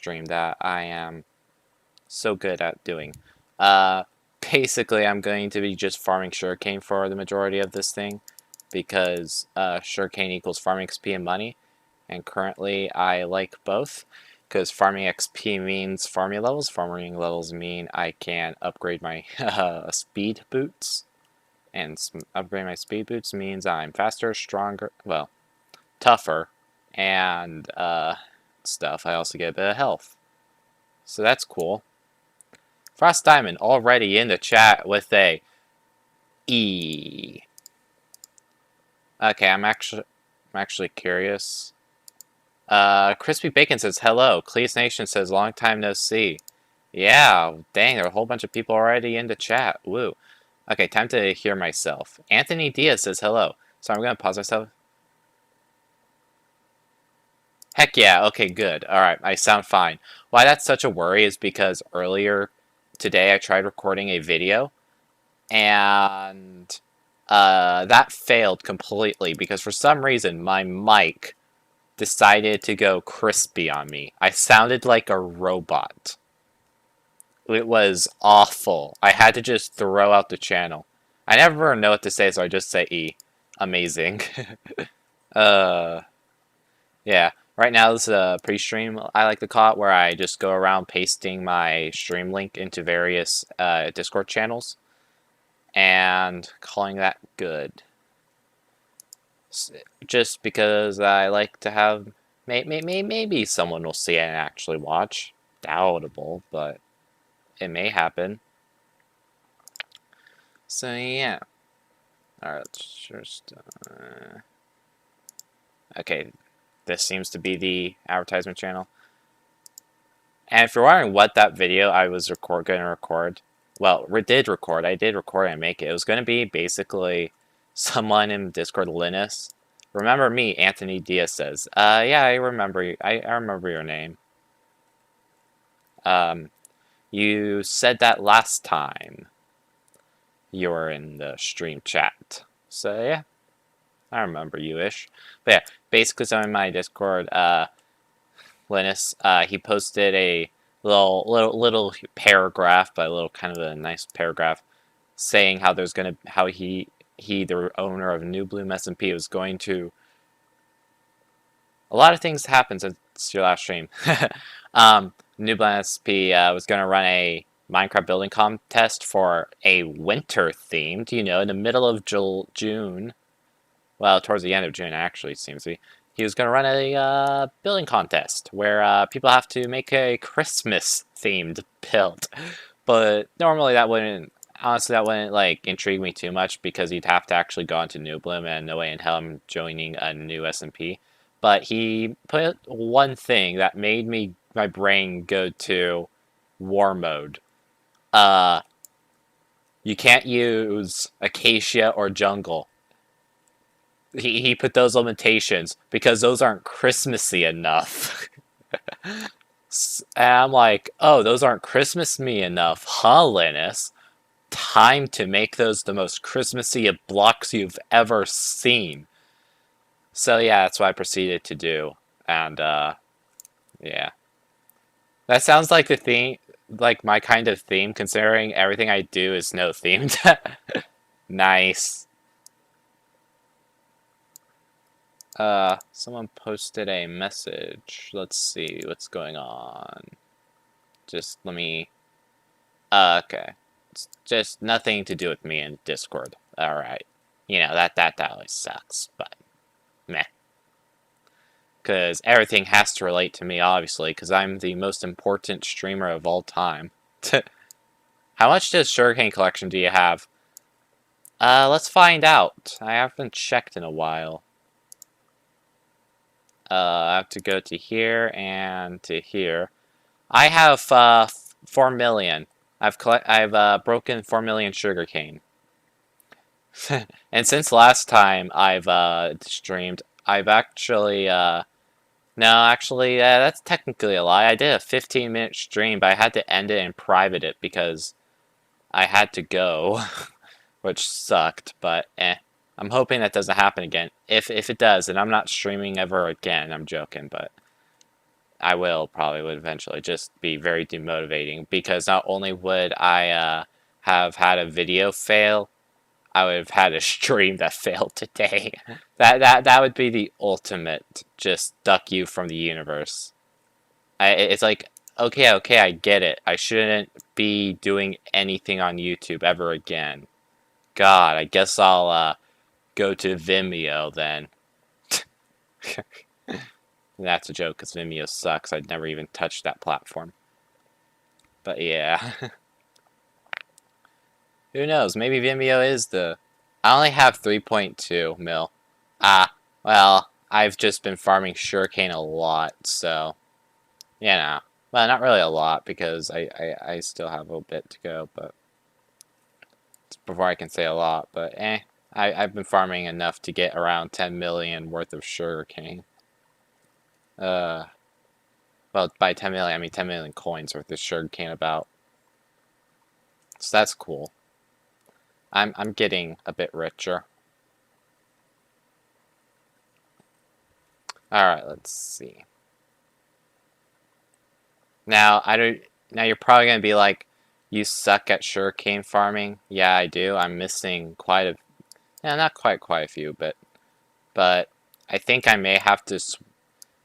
stream that I am so good at doing. Basically, I'm going to be just farming sugarcane for the majority of this thing because sugarcane equals farming XP and money, and currently I like both because farming XP means farming levels mean I can upgrade my speed boots, and upgrade my speed boots means I'm faster, stronger, well, tougher, and stuff. I also get a bit of health, so that's cool. Frost Diamond already in the chat with a E. Okay, I'm actually curious. Crispy Bacon says hello. Cleese Nation says long time no see. Yeah, dang, there are a whole bunch of people already in the chat. Woo. Okay, time to hear myself. Anthony Diaz says hello. So I'm gonna pause myself. Heck yeah, okay, good. Alright, I sound fine. Why that's such a worry is because earlier today I tried recording a video and that failed completely because for some reason my mic decided to go crispy on me. I sounded like a robot. It was awful. I had to just throw out the channel. I never know what to say, so I just say E. Amazing. uh, yeah. Right now this is a pre-stream, I like to call it, where I just go around pasting my stream link into various Discord channels and calling that good. Just because I like to have, maybe someone will see it and actually watch. Doubtable, but it may happen. So yeah. Alright, let's just, okay, this seems to be the advertisement channel. And if you're wondering what that video I was going to record, well, I did record and make it. It was going to be basically someone in Discord, Linus. Remember me, Anthony Diaz says. Yeah, I remember. I remember your name. You said that last time you were in the stream chat. So yeah, I remember you-ish. But yeah, basically someone in my Discord, Linus, he posted a little paragraph, but a little kind of a nice paragraph, saying how he the owner of New Bloom SMP was going to. A lot of things happened since your last stream. New Bloom SMP was going to run a Minecraft building contest for a winter themed, in the middle of June. Well, towards the end of June, actually, it seems to be. He was going to run a building contest where people have to make a Christmas-themed build. But normally honestly, that wouldn't, like, intrigue me too much because you'd have to actually go into New Bloom and no way in hell I'm joining a new SMP. But he put one thing that made my brain go to war mode. You can't use Acacia or Jungle. He put those limitations because those aren't Christmassy enough. And I'm like, oh, those aren't Christmassy enough, huh, Linus? Time to make those the most Christmassy blocks you've ever seen. So yeah, that's what I proceeded to do. And yeah. That sounds like the theme, like my kind of theme, considering everything I do is no themed. Nice. Someone posted a message. Let's see what's going on. Just let me... okay. It's just nothing to do with me in Discord. Alright. That always sucks, but... meh. Because everything has to relate to me, obviously, because I'm the most important streamer of all time. How much does Sugarcane Collection do you have? Let's find out. I haven't checked in a while. I have to go to here and to here. I have 4 million. I've broken 4 million sugarcane. And since last time I've streamed, I've actually no, actually that's technically a lie. I did a 15-minute stream, but I had to end it and private it because I had to go, which sucked. But I'm hoping that doesn't happen again. If it does, then I'm not streaming ever again. I'm joking, but I would eventually just be very demotivating because not only would I have had a video fail, I would have had a stream that failed today. That would be the ultimate just duck you from the universe. It's like, okay, I get it. I shouldn't be doing anything on YouTube ever again. God, I guess I'll go to Vimeo then. That's a joke because Vimeo sucks. I'd never even touched that platform. But yeah. Who knows? Maybe Vimeo is the... I only have 3.2 mil. Well, I've just been farming sugarcane a lot, so... You know. Well, not really a lot, because I still have a bit to go, but... Before I can say a lot, but I've been farming enough to get around 10 million worth of sugarcane. Well, by 10 million, I mean 10 million coins worth of sugarcane about. So that's cool. I'm getting a bit richer. Alright, let's see. Now you're probably gonna be like, you suck at sugarcane farming. Yeah, I do. I'm missing not quite a few, but I think I may have to.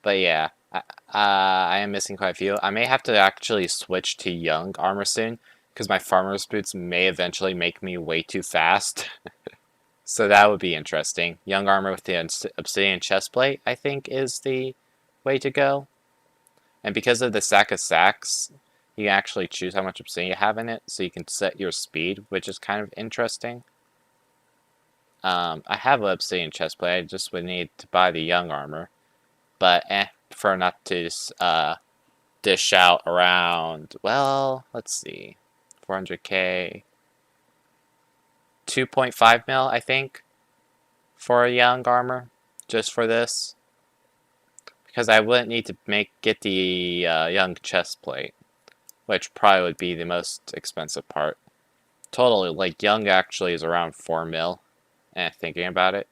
But yeah, I am missing quite a few. I may have to actually switch to young armor soon, because my farmer's boots may eventually make me way too fast. So that would be interesting. Young armor with the obsidian chestplate, I think, is the way to go. And because of the sack of sacks, you can actually choose how much obsidian you have in it, so you can set your speed, which is kind of interesting. I have an obsidian chestplate, I just would need to buy the young armor. But prefer not to dish out around, well, let's see, 400k, 2.5 mil, I think, for a young armor, just for this. Because I wouldn't need to get the young chest plate, which probably would be the most expensive part. Totally, like, young actually is around 4 mil, thinking about it.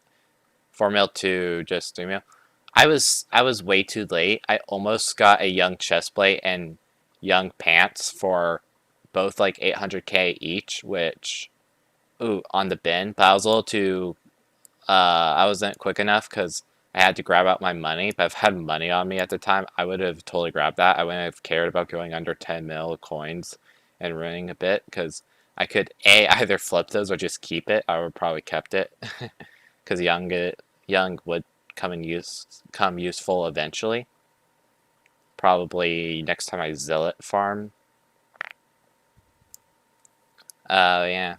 4 mil to just 3 mil. I was way too late. I almost got a young chestplate and young pants for both like 800k each, which, on the bin. But I was a little too, I wasn't quick enough because I had to grab out my money. But if I had money on me at the time, I would have totally grabbed that. I wouldn't have cared about going under 10 mil coins and ruining a bit, because I could either flip those or just keep it. I would probably kept it because young would come useful eventually. Probably next time I zealot farm. Yeah.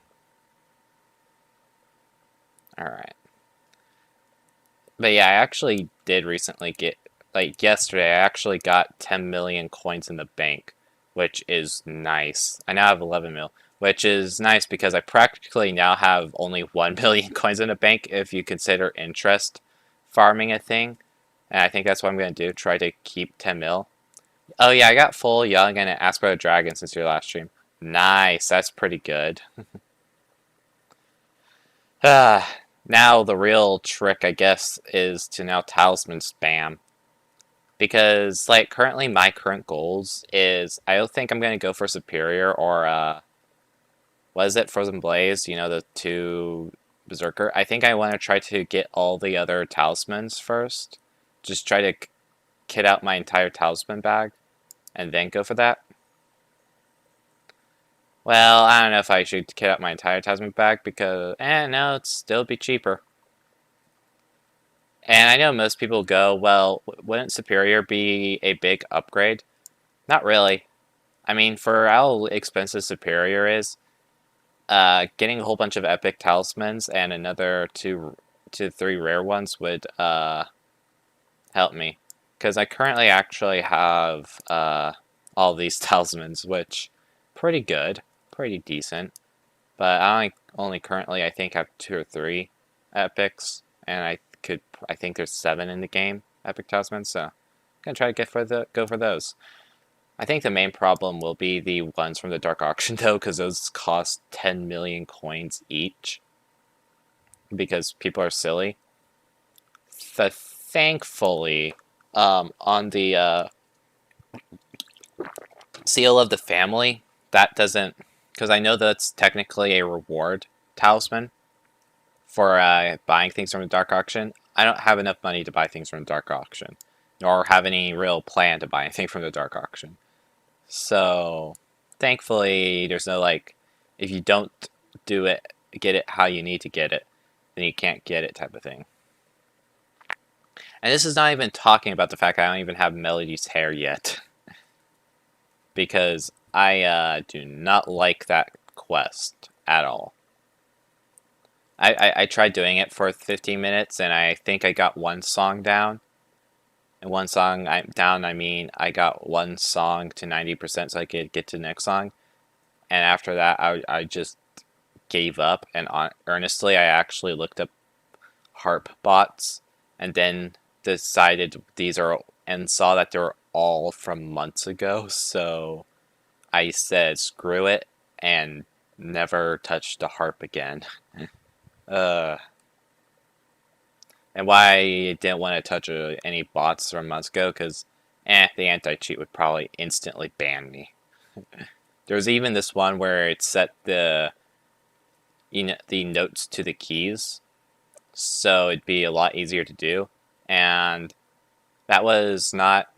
Alright. But yeah, I actually did recently get, like yesterday, I actually got 10 million coins in the bank, which is nice. I now have 11 mil, which is nice because I practically now have only 1 million coins in the bank if you consider interest farming a thing. And I think that's what I'm going to do, try to keep 10 mil. Oh yeah, I got full young and Ask About a Dragon since your last stream. Nice, that's pretty good. Now the real trick, I guess, is to now talisman spam. Because, like, currently my current goals is, I don't think I'm going to go for Superior or, what is it, Frozen Blaze, you know, the 2 Berserker. I think I want to try to get all the other talismans first. Just try to kit out my entire talisman bag, and then go for that. Well, I don't know if I should kit out my entire talisman bag, because, no, it'd still be cheaper. And I know most people go, well, wouldn't Superior be a big upgrade? Not really. I mean, for how expensive Superior is, getting a whole bunch of epic talismans and another 2 to 3 rare ones would help me. Because I currently actually have all these talismans, which pretty good, pretty decent. But I only currently, I think, have 2 or 3 epics, and I think there's 7 in the game, epic talismans, so I'm gonna try to go for those. I think the main problem will be the ones from the Dark Auction, though, because those cost 10 million coins each. Because people are silly. Thankfully, on the Seal of the Family, that doesn't, because I know that's technically a reward talisman for buying things from the dark auction. I don't have enough money to buy things from the dark auction, nor have any real plan to buy anything from the dark auction. So, thankfully, there's no like, if you don't do it, get it how you need to get it, then you can't get it type of thing. And this is not even talking about the fact that I don't even have Melody's hair yet. Because I do not like that quest at all. I tried doing it for 15 minutes, and I think I got one song down. And one song down, I mean I got one song to 90% so I could get to the next song. And after that, I just gave up. And earnestly, I actually looked up harp bots, and then decided these are, and saw that they were all from months ago. So I said screw it and never touched a harp again. And why I didn't want to touch any bots from months ago, because the anti-cheat would probably instantly ban me. There's even this one where it set the notes to the keys, so it'd be a lot easier to do, and that was not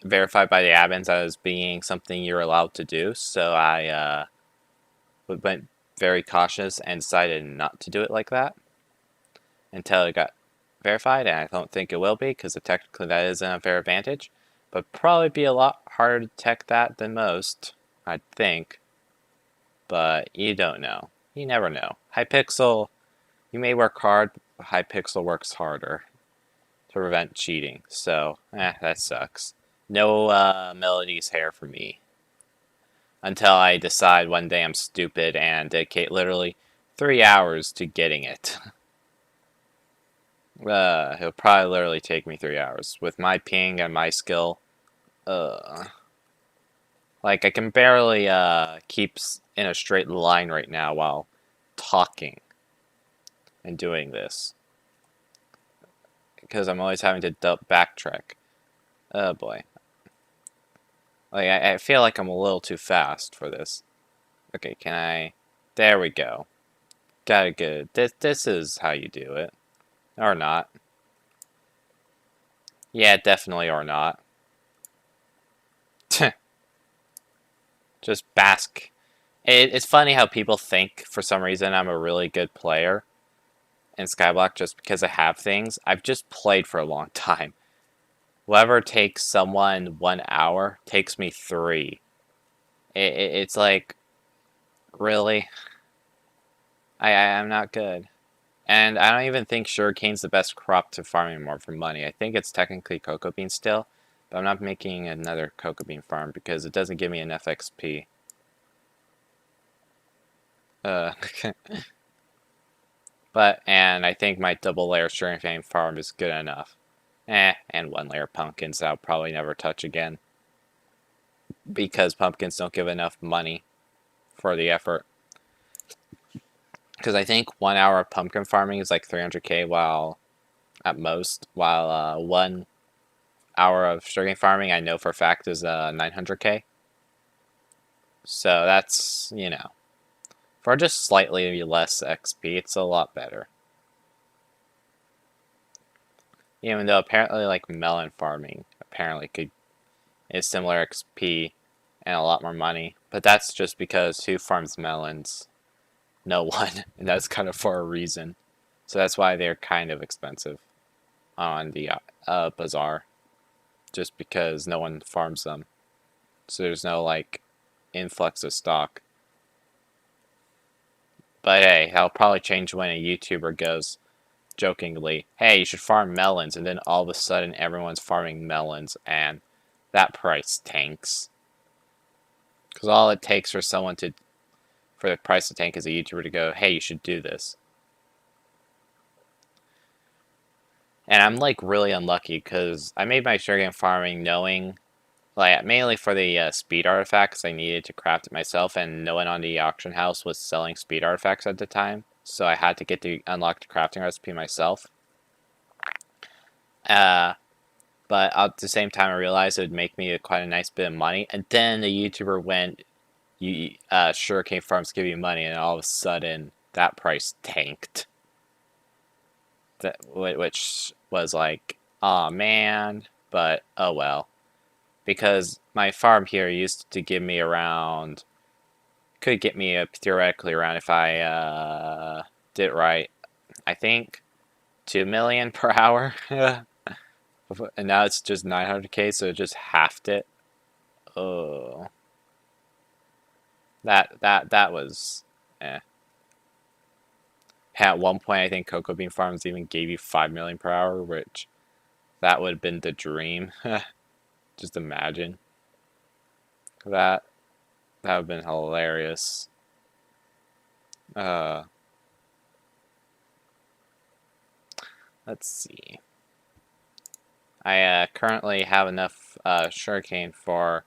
verified by the admins as being something you're allowed to do, so I went very cautious and decided not to do it like that until it got verified, and I don't think it will be, because technically that is an unfair advantage, but probably be a lot harder to detect that than most, I'd think, but you don't know. You never know. Hypixel, you may work hard, but Hypixel works harder to prevent cheating, so, that sucks. No Melody's hair for me. Until I decide one day I'm stupid and dedicate literally 3 hours to getting it. It'll probably literally take me 3 hours. With my ping and my skill, like, I can barely keep in a straight line right now while talking and doing this. Because I'm always having to backtrack. Oh boy. Like, I feel like I'm a little too fast for this. Okay, can I... There we go. Got it good. This is how you do it. Or not. Yeah, definitely or not. Just bask. It's funny how people think, for some reason, I'm a really good player in Skyblock just because I have things. I've just played for a long time. Whatever takes someone 1 hour takes me 3. It's like, really? I'm not good. And I don't even think sugarcane's the best crop to farm anymore for money. I think it's technically cocoa bean still, but I'm not making another cocoa bean farm because it doesn't give me enough XP. But, and I think my double layer sugarcane farm is good enough. And 1 layer pumpkins I'll probably never touch again. Because pumpkins don't give enough money for the effort. Because I think 1 hour of pumpkin farming is like 300k, while at most, while 1 hour of sugarcane farming I know for a fact is 900k. So that's, you know, for just slightly less XP, it's a lot better. Even though apparently like melon farming apparently is similar XP and a lot more money, but that's just because who farms melons? No one, and that's kind of for a reason. So that's why they're kind of expensive on the bazaar, just because no one farms them. So there's no like influx of stock. But hey, that'll probably change when a YouTuber goes jokingly, hey, you should farm melons, and then all of a sudden everyone's farming melons, and that price tanks. Because all it takes for someone to, for the price to tank is a YouTuber to go, hey, you should do this. And I'm like really unlucky because I made my sugarcane farming knowing, like, mainly for the speed artifacts I needed to craft it myself, and no one on the auction house was selling speed artifacts at the time, so I had to get the unlocked crafting recipe myself. but at the same time I realized it would make me quite a nice bit of money. And then the YouTuber went, sugarcane farms give you money, and all of a sudden that price tanked. Which was like, aw man, but oh well. Because my farm here used to give me around, could get me theoretically around, if I did it right, I think 2 million per hour. And now it's just 900k, so it just halved it. Oh, that was eh. At one point, I think cocoa bean farms even gave you 5 million per hour, which that would have been the dream. Just imagine that. That would have been hilarious. Let's see. I currently have enough sugarcane for.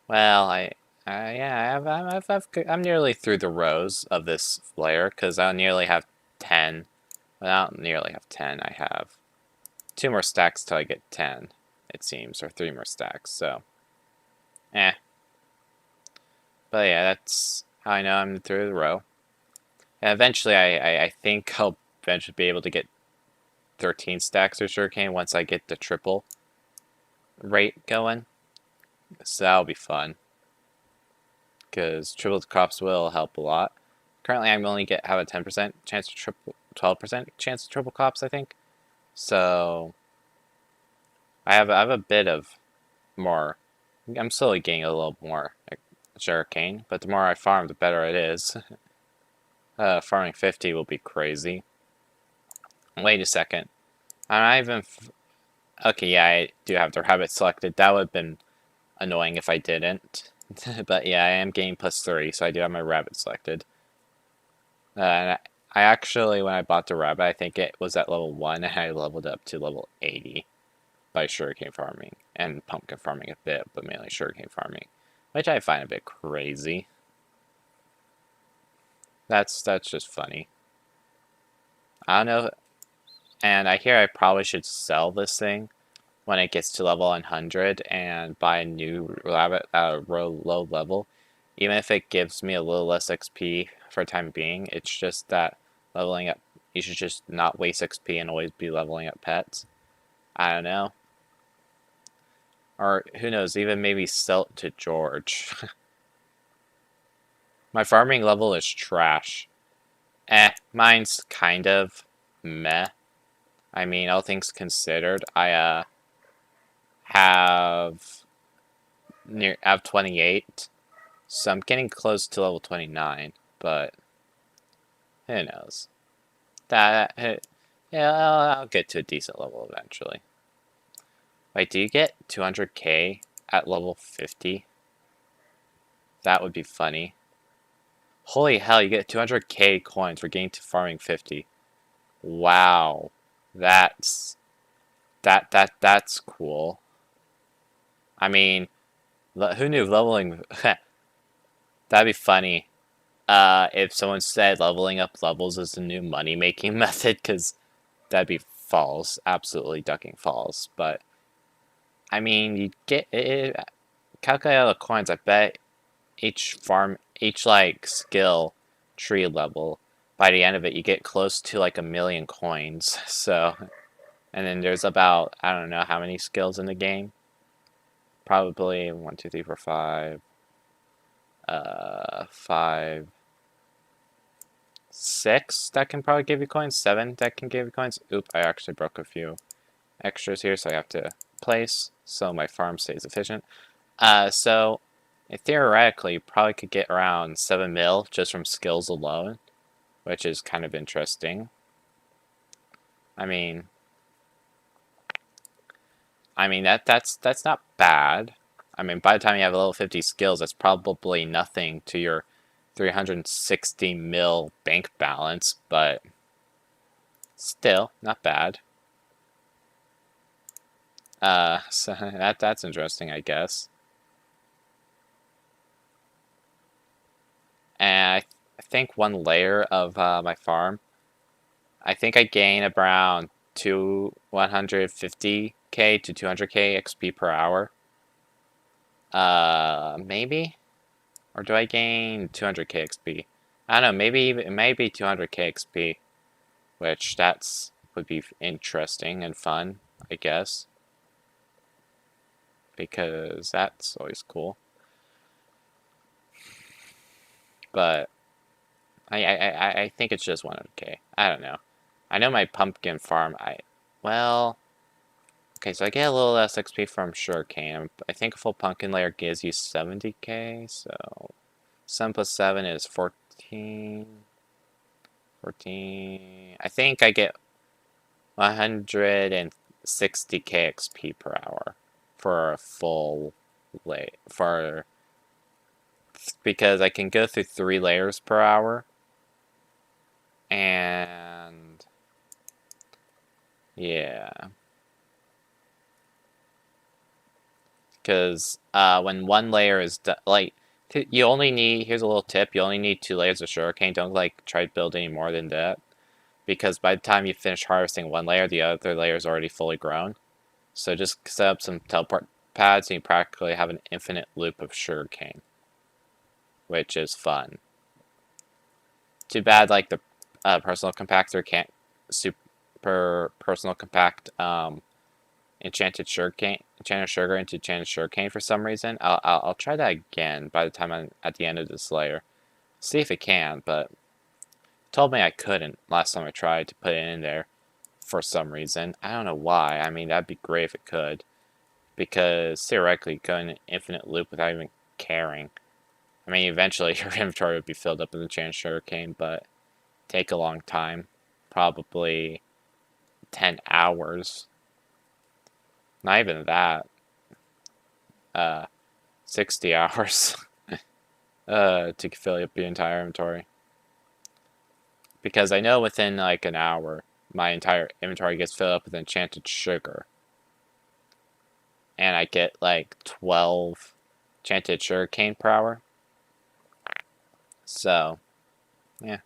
Well, yeah, I'm nearly through the rows of this layer because I nearly have 10. Well, I don't nearly have 10. I have 2 more stacks till I get 10, it seems, or 3 more stacks. So, eh. But yeah, that's how I know I'm through the row. And eventually, I think I'll eventually be able to get 13 stacks of sugarcane once I get the triple rate going. So that'll be fun. Because triple crops will help a lot. Currently, I'm only have a 10% chance to triple, 12% chance to triple crops, I think. So I have a bit of more. I'm slowly getting a little more sugarcane, but the more I farm, the better it is. Farming 50 will be crazy. Wait a second. I'm not even. Okay, yeah, I do have the rabbit selected. That would have been annoying if I didn't. But yeah, I am getting +3, so I do have my rabbit selected. And I actually, when I bought the rabbit, I think it was at level 1, and I leveled up to level 80 by sugarcane farming and pumpkin farming a bit, but mainly sugarcane farming, which I find a bit crazy. That's just funny. I don't know, and I hear I probably should sell this thing when it gets to level 100 and buy a new rabbit at a low level. Even if it gives me a little less XP for the time being, it's just that leveling up, you should just not waste XP and always be leveling up pets. I don't know. Or who knows, even maybe sell it to George. My farming level is trash. Mine's kind of meh. I mean, all things considered, I have 28, so I'm getting close to level 29, but who knows? Yeah, I'll get to a decent level eventually. Wait, do you get 200k at level 50? That would be funny. Holy hell, you get 200k coins for getting to farming 50. Wow. That's cool. I mean, who knew leveling that'd be funny. If someone said leveling up levels is the new money-making method, because that'd be false, absolutely ducking false. But I mean, you get calculate all the coins. I bet each like skill tree level, by the end of it, you get close to like 1,000,000 coins. So, and then there's about, I don't know how many skills in the game. Probably 1, 2, 3, 4, 5. 5, 6 that can probably give you coins. 7 that can give you coins. Oop, I actually broke a few extras here, so I have to place so my farm stays efficient. So theoretically, you probably could get around 7 mil just from skills alone, which is kind of interesting. I mean that's not bad. I mean, by the time you have level 50 skills, that's probably nothing to your 360 mil bank balance, but still not bad. So that's interesting, I guess. And I think one layer of my farm, I think I gain around 150 to 200k XP per hour. Maybe? Or do I gain 200k XP? I don't know, maybe it may be 200k XP, which would be interesting and fun, I guess. Because that's always cool. But I think it's just 100k. I don't know. I know my pumpkin farm, well, okay, so I get a little less XP from sugarcane. I think a full pumpkin layer gives you 70k, so 7 plus 7 is 14. 14. I think I get 160k XP per hour for a full because I can go through 3 layers per hour. And yeah. Because when one layer is like, you only need, here's a little tip, you only need 2 layers of sugarcane. Don't like try to build any more than that, because by the time you finish harvesting one layer, the other layer is already fully grown. So just set up some teleport pads and you practically have an infinite loop of sugarcane, which is fun. Too bad like the personal compactor can't super personal compact enchanted sugar into enchanted sugarcane for some reason. I'll try that again by the time I'm at the end of this layer. See if it can, but it told me I couldn't last time I tried to put it in there for some reason. I don't know why. I mean, that'd be great if it could, because theoretically going an infinite loop without even caring. I mean, eventually your inventory would be filled up with enchanted sugarcane, but take a long time. Probably 10 hours. Not even that. 60 hours to fill up your entire inventory. Because I know within like an hour, my entire inventory gets filled up with enchanted sugar. And I get like 12 enchanted sugarcane per hour. So, yeah.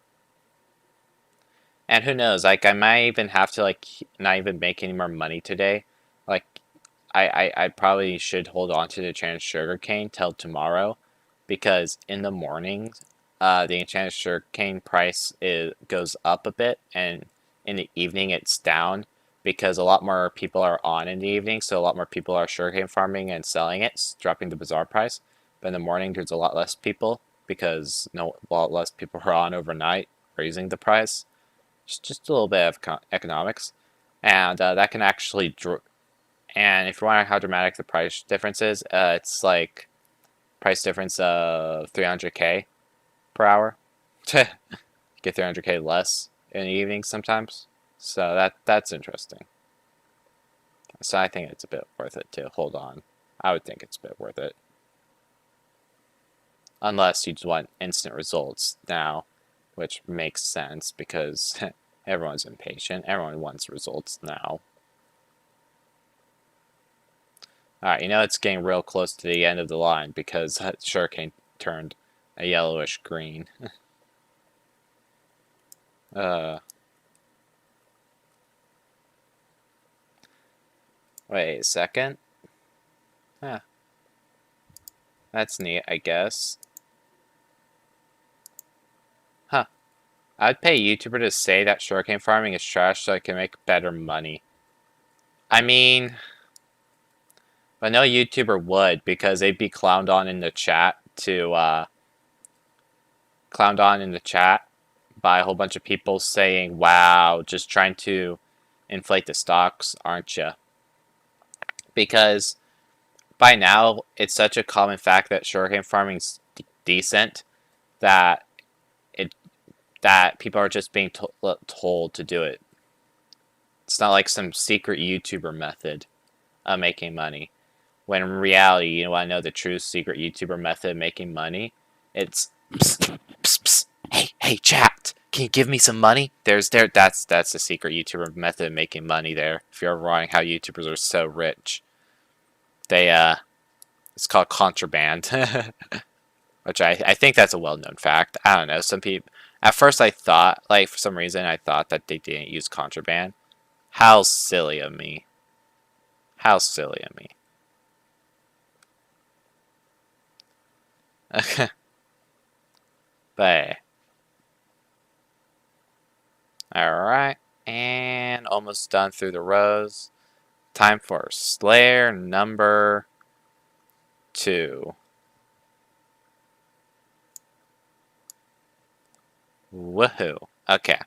And who knows, like I might even have to like not even make any more money today. Like I probably should hold on to the enchanted sugarcane till tomorrow, because in the morning, the enchanted sugarcane price goes up a bit, and in the evening it's down because a lot more people are on in the evening, so a lot more people are sugarcane farming and selling it, dropping the bazaar price. But in the morning, there's a lot less people because a lot less people are on overnight, raising the price. Just a little bit of economics, and that can actually. And if you're wondering how dramatic the price difference is, it's like price difference of 300k per hour. Get 300k less in the evening sometimes. So that's interesting. So I think it's a bit worth it to hold on. I would think it's a bit worth it. Unless you just want instant results now, which makes sense because everyone's impatient. Everyone wants results now. Alright, you know it's getting real close to the end of the line because sugarcane turned a yellowish green. Wait a second. Huh. That's neat, I guess. Huh. I'd pay a YouTuber to say that sugarcane farming is trash so I can make better money. I mean, but no YouTuber would, because they'd be clowned on in the chat by a whole bunch of people saying, wow, just trying to inflate the stocks, aren't you? Because by now, it's such a common fact that sugarcane farming's decent that people are just being told to do it. It's not like some secret YouTuber method of making money. When in reality, you want to know the true secret YouTuber method of making money? It's psst, psst, psst. Hey, chat, can you give me some money? That's the secret YouTuber method of making money there. If you're wondering how YouTubers are so rich. It's called contraband. Which I think that's a well-known fact. I don't know, some people, at first I thought, like for some reason I thought that they didn't use contraband. How silly of me. How silly of me. Okay. But alright. And almost done through the rows. Time for Slayer number 2. Woohoo. Okay.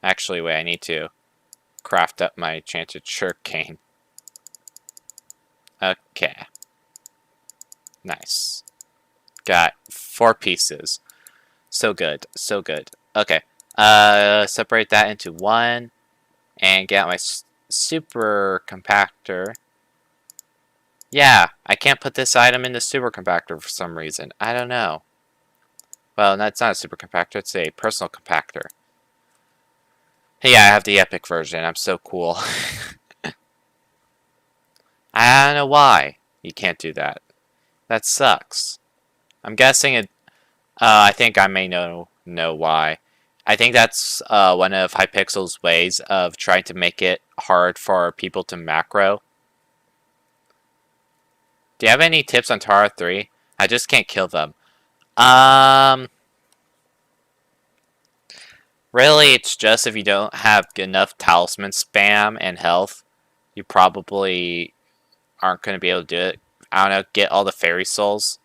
Actually, wait, I need to craft up my enchanted sugarcane. Okay. Nice. Got 4 pieces. So good. So good. Okay. Separate that into 1. And get out my super compactor. Yeah, I can't put this item in the super compactor for some reason. I don't know. Well, that's not a super compactor, it's a personal compactor. Yeah, I have the epic version. I'm so cool. I don't know why you can't do that. That sucks. I'm guessing it. I think I may know why. I think that's one of Hypixel's ways of trying to make it hard for people to macro. Do you have any tips on Tara 3? I just can't kill them. Really, it's just if you don't have enough talisman spam and health, you probably aren't going to be able to do it. I don't know, get all the fairy souls.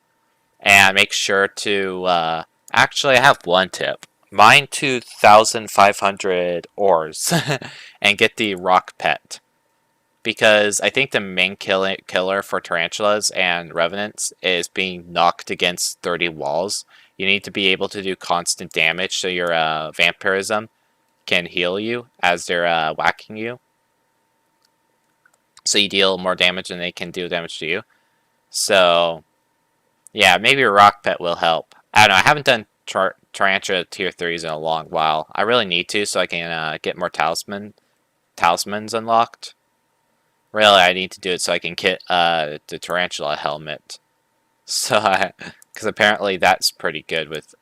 And make sure to, actually I have one tip. Mine 2,500 ores and get the rock pet. Because I think the main killer for tarantulas and revenants is being knocked against 30 walls. You need to be able to do constant damage so your vampirism can heal you as they're whacking you. So you deal more damage than they can do damage to you. So, yeah, maybe a rock pet will help. I don't know, I haven't done Tarantula tier 3s in a long while. I really need to so I can get more talismans unlocked. Really, I need to do it so I can get the tarantula helmet. So, because apparently that's pretty good with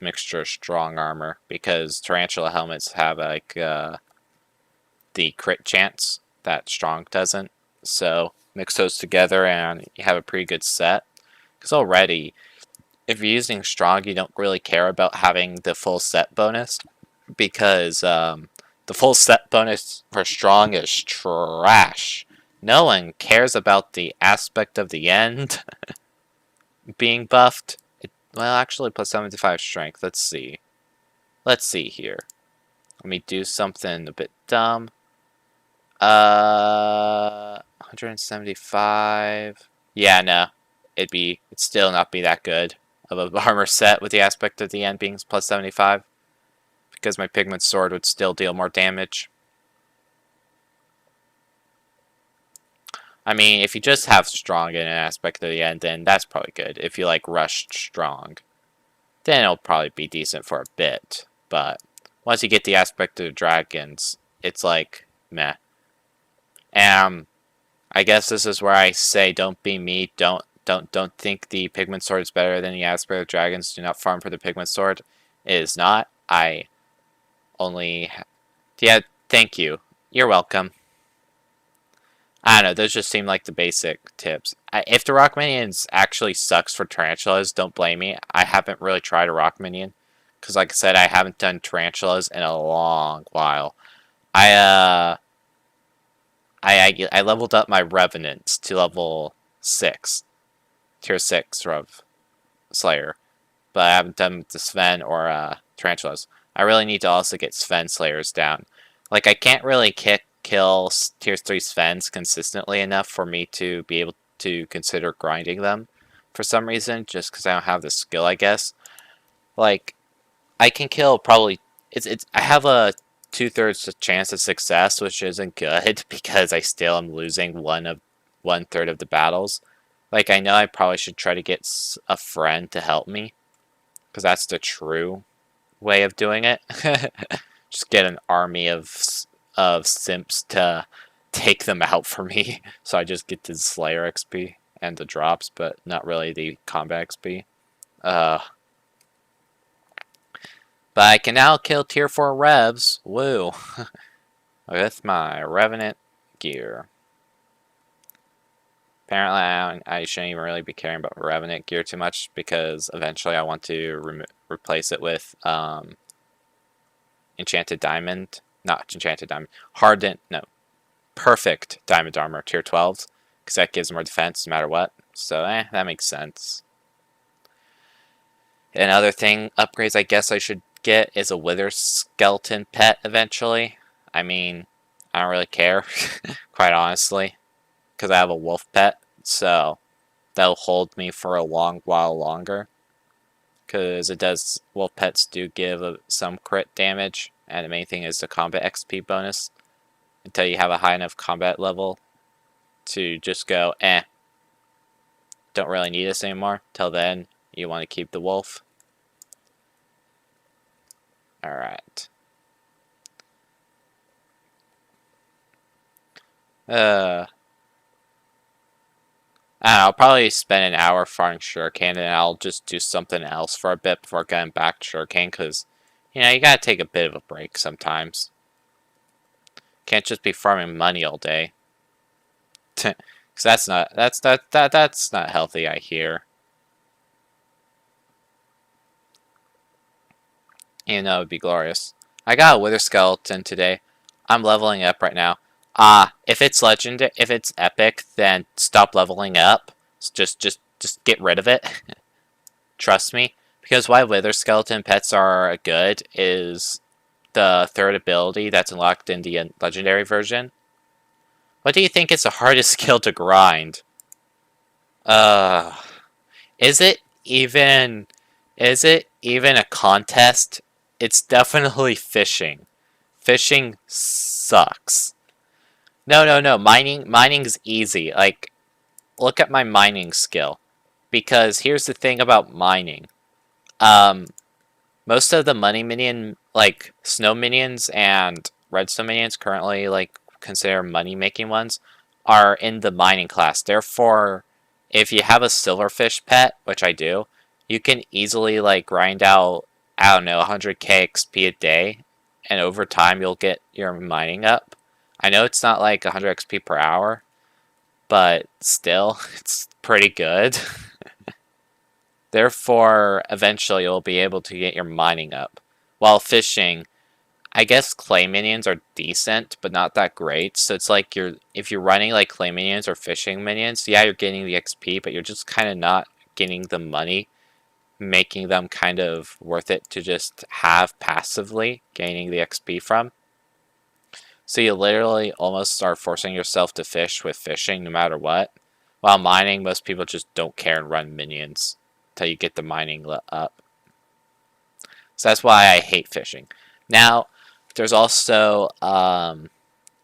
mixture strong armor. Because tarantula helmets have like the crit chance that strong doesn't. So mix those together and you have a pretty good set. Because already, if you're using strong, you don't really care about having the full set bonus. Because the full set bonus for strong is trash. No one cares about the aspect of the end being buffed. Well, actually, plus 75 strength. Let's see. Let's see here. Let me do something a bit dumb. 175. Yeah, no. It'd still not be that good of a armor set with the aspect of the end being plus 75. Because my pigment sword would still deal more damage. I mean, if you just have strong in an aspect of the end, then that's probably good. If you like rushed strong, then it'll probably be decent for a bit. But once you get the aspect of the dragons, it's like meh. I guess this is where I say, don't be me. Don't think the pigment sword is better than the aspect of dragons. Do not farm for the pigment sword. It is not. I only. Yeah, thank you. You're welcome. I don't know, those just seem like the basic tips. If the rock minions actually sucks for tarantulas, don't blame me. I haven't really tried a rock minion. Because like I said, I haven't done tarantulas in a long while. I leveled up my revenants to level 6. Tier 6 of Slayer. But I haven't done the Sven or tarantulas. I really need to also get Sven Slayers down. Like, I can't really kill tier 3 Svens consistently enough for me to be able to consider grinding them for some reason, just because I don't have the skill, I guess. Like, I can kill probably... I have a 2/3 chance of success, which isn't good, because I still am losing 1/3 of the battles. Like, I know I probably should try to get a friend to help me, because that's the true way of doing it. Just get an army of simps to take them out for me, so I just get the Slayer XP and the drops, but not really the combat XP. But I can now kill tier 4 revs, woo, with my Revenant gear. Apparently, I shouldn't even really be caring about Revenant gear too much because eventually I want to replace it with Enchanted Diamond. Not Enchanted Diamond. Hardened. No. Perfect Diamond Armor, Tier 12s. Because that gives more defense no matter what. So, that makes sense. Another thing, upgrades I guess I should get is a Wither Skeleton pet eventually. I mean, I don't really care, quite honestly. Because I have a wolf pet, so that'll hold me for a long while longer. Because wolf pets do give some crit damage, and the main thing is the combat XP bonus. Until you have a high enough combat level to just go, don't really need this anymore. Till then, you want to keep the wolf. Alright. I'll probably spend an hour farming sugarcane, and I'll just do something else for a bit before getting back to sugarcane, because, you know, you gotta take a bit of a break sometimes. Can't just be farming money all day. Because that's not healthy, I hear. You know, it'd be glorious. I got a Wither Skeleton today. I'm leveling up right now. If it's legendary, if it's epic, then stop leveling up. Just get rid of it. Trust me. Because why Wither Skeleton pets are good is the third ability that's unlocked in the legendary version. What do you think is the hardest skill to grind? Is it even a contest? It's definitely fishing. Fishing sucks. No. Mining's easy. Like, look at my mining skill. Because here's the thing about mining. Most of the money minion, like, snow minions and redstone minions currently, like, consider money-making ones, are in the mining class. Therefore, if you have a silverfish pet, which I do, you can easily, like, grind out, I don't know, 100k XP a day. And over time, you'll get your mining up. I know it's not like 100 XP per hour, but still, it's pretty good. Therefore, eventually you'll be able to get your mining up. While fishing, I guess clay minions are decent, but not that great. So it's like if you're running like clay minions or fishing minions, yeah, you're getting the XP, but you're just kind of not getting the money, making them kind of worth it to just have passively gaining the XP from. So you literally almost are forcing yourself to fish with fishing no matter what. While mining, most people just don't care and run minions until you get the mining up. So that's why I hate fishing. Now, there's also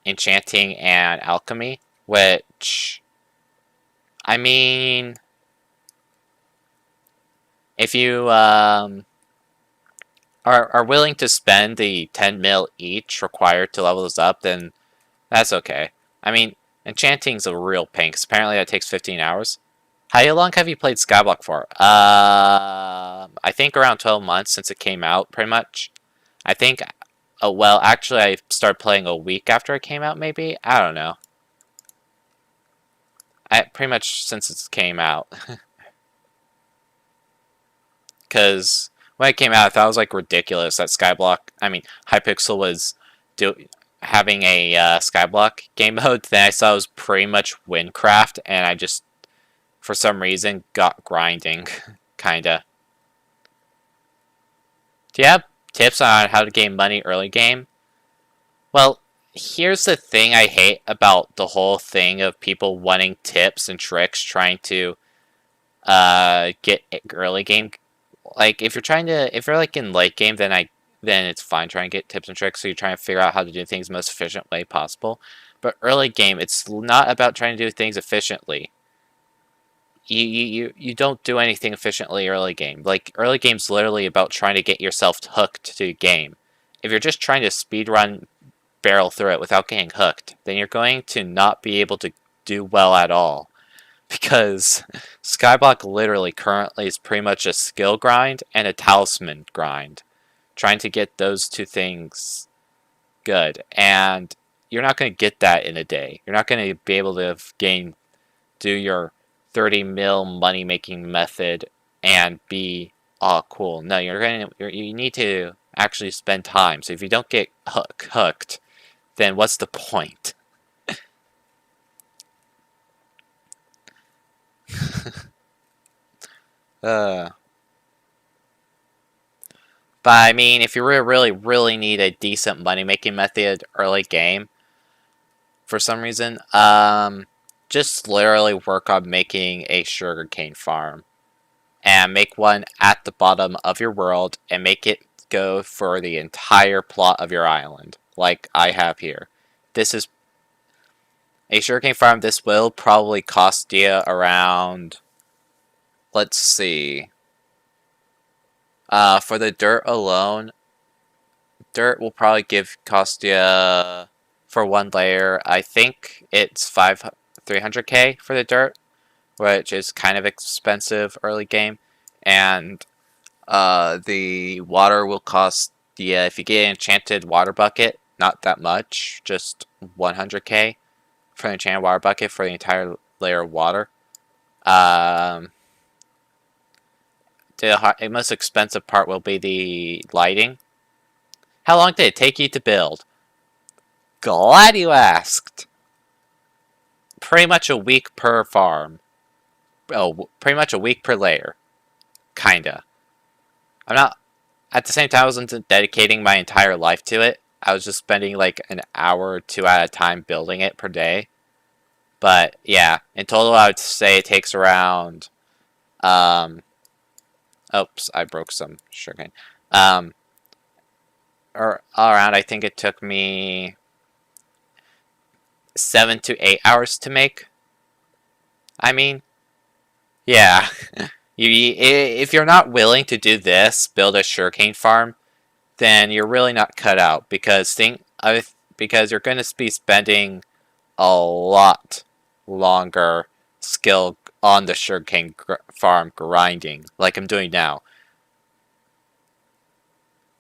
enchanting and alchemy, which, I mean, if you are willing to spend the 10 mil each required to level this up, then that's okay. I mean, enchanting's a real pain, because apparently that takes 15 hours. How long have you played Skyblock for? I think around 12 months since it came out, pretty much. I think, well, actually I started playing a week after it came out, maybe? I don't know. Pretty much since it came out. Because when it came out, I thought it was like ridiculous that Hypixel was having a Skyblock game mode. Then I saw it was pretty much Windcraft, and I just, for some reason, got grinding, kinda. Do you have tips on how to gain money early game? Well, here's the thing I hate about the whole thing of people wanting tips and tricks trying to get early game. Like, if you're like in late game, then it's fine trying to get tips and tricks, so you're trying to figure out how to do things the most efficient way possible. But early game, it's not about trying to do things efficiently. You don't do anything efficiently early game. Like, early game's literally about trying to get yourself hooked to the game. If you're just trying to speedrun barrel through it without getting hooked, then you're going to not be able to do well at all. Because Skyblock literally currently is pretty much a skill grind and a talisman grind. Trying to get those two things good. And you're not going to get that in a day. You're not going to be able to do your 30 mil money making method and be all cool. No, you need to actually spend time. So if you don't get hooked, then what's the point? But I mean, if you really need a decent money making method early game, for some reason, just literally work on making a sugarcane farm. And make one at the bottom of your world and make it go for the entire plot of your island, like I have here. This is a sugarcane farm. This will probably cost you around, let's see, for the dirt alone, dirt will probably cost you, for one layer, I think it's 300k for the dirt, which is kind of expensive early game, and the water will cost, if you get an enchanted water bucket, not that much, just 100k for an enchanted water bucket for the entire layer of water. The most expensive part will be the lighting. How long did it take you to build? Glad you asked. Pretty much a week per farm. Oh, pretty much a week per layer. Kinda. I'm not... At the same time, I wasn't dedicating my entire life to it. I was just spending like an hour or two at a time building it per day. But, yeah. In total, I would say it takes around... Oops, I broke some sugarcane. Or all around, I think it took me 7 to 8 hours to make. I mean, yeah. If you're not willing to do this, build a sugarcane farm, then you're really not cut out, because you're going to be spending a lot longer skill on the sugarcane farm grinding, like I'm doing now.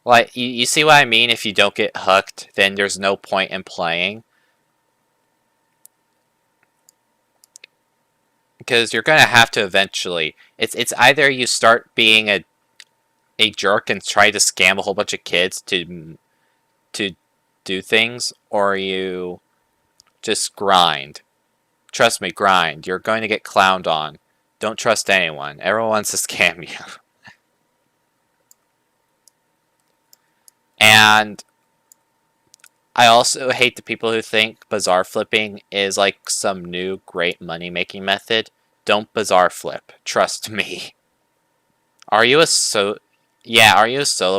Like, you see what I mean? If you don't get hooked, then there's no point in playing. Because you're going to have to eventually. It's either you start being a jerk and try to scam a whole bunch of kids to do things, or you just grind. Trust me, grind. You're going to get clowned on. Don't trust anyone. Everyone wants to scam you. And I also hate the people who think bazaar flipping is like some new great money-making method. Don't bazaar flip. Trust me. Are you a solo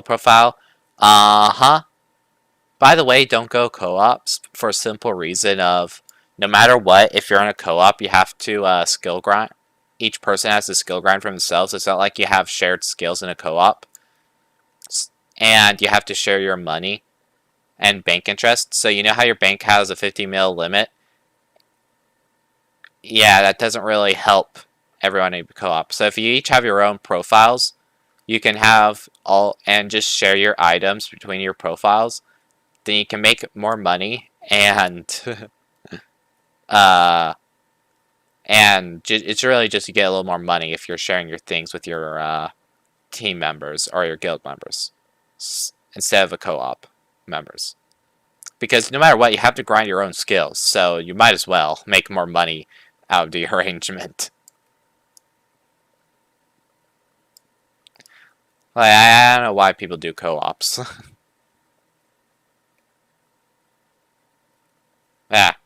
profile? Uh-huh. By the way, don't go co-ops for a simple reason of no matter what, if you're in a co-op, you have to skill grind. Each person has to skill grind for themselves. It's not like you have shared skills in a co-op. And you have to share your money and bank interest. So you know how your bank has a 50 mil limit? Yeah, that doesn't really help everyone in co-op. So if you each have your own profiles, you can have all and just share your items between your profiles. Then you can make more money, and it's really just you get a little more money if you're sharing your things with your team members or your guild members instead of a co-op members. Because no matter what, you have to grind your own skills, so you might as well make more money out of the arrangement. Like, I don't know why people do co-ops. Ah.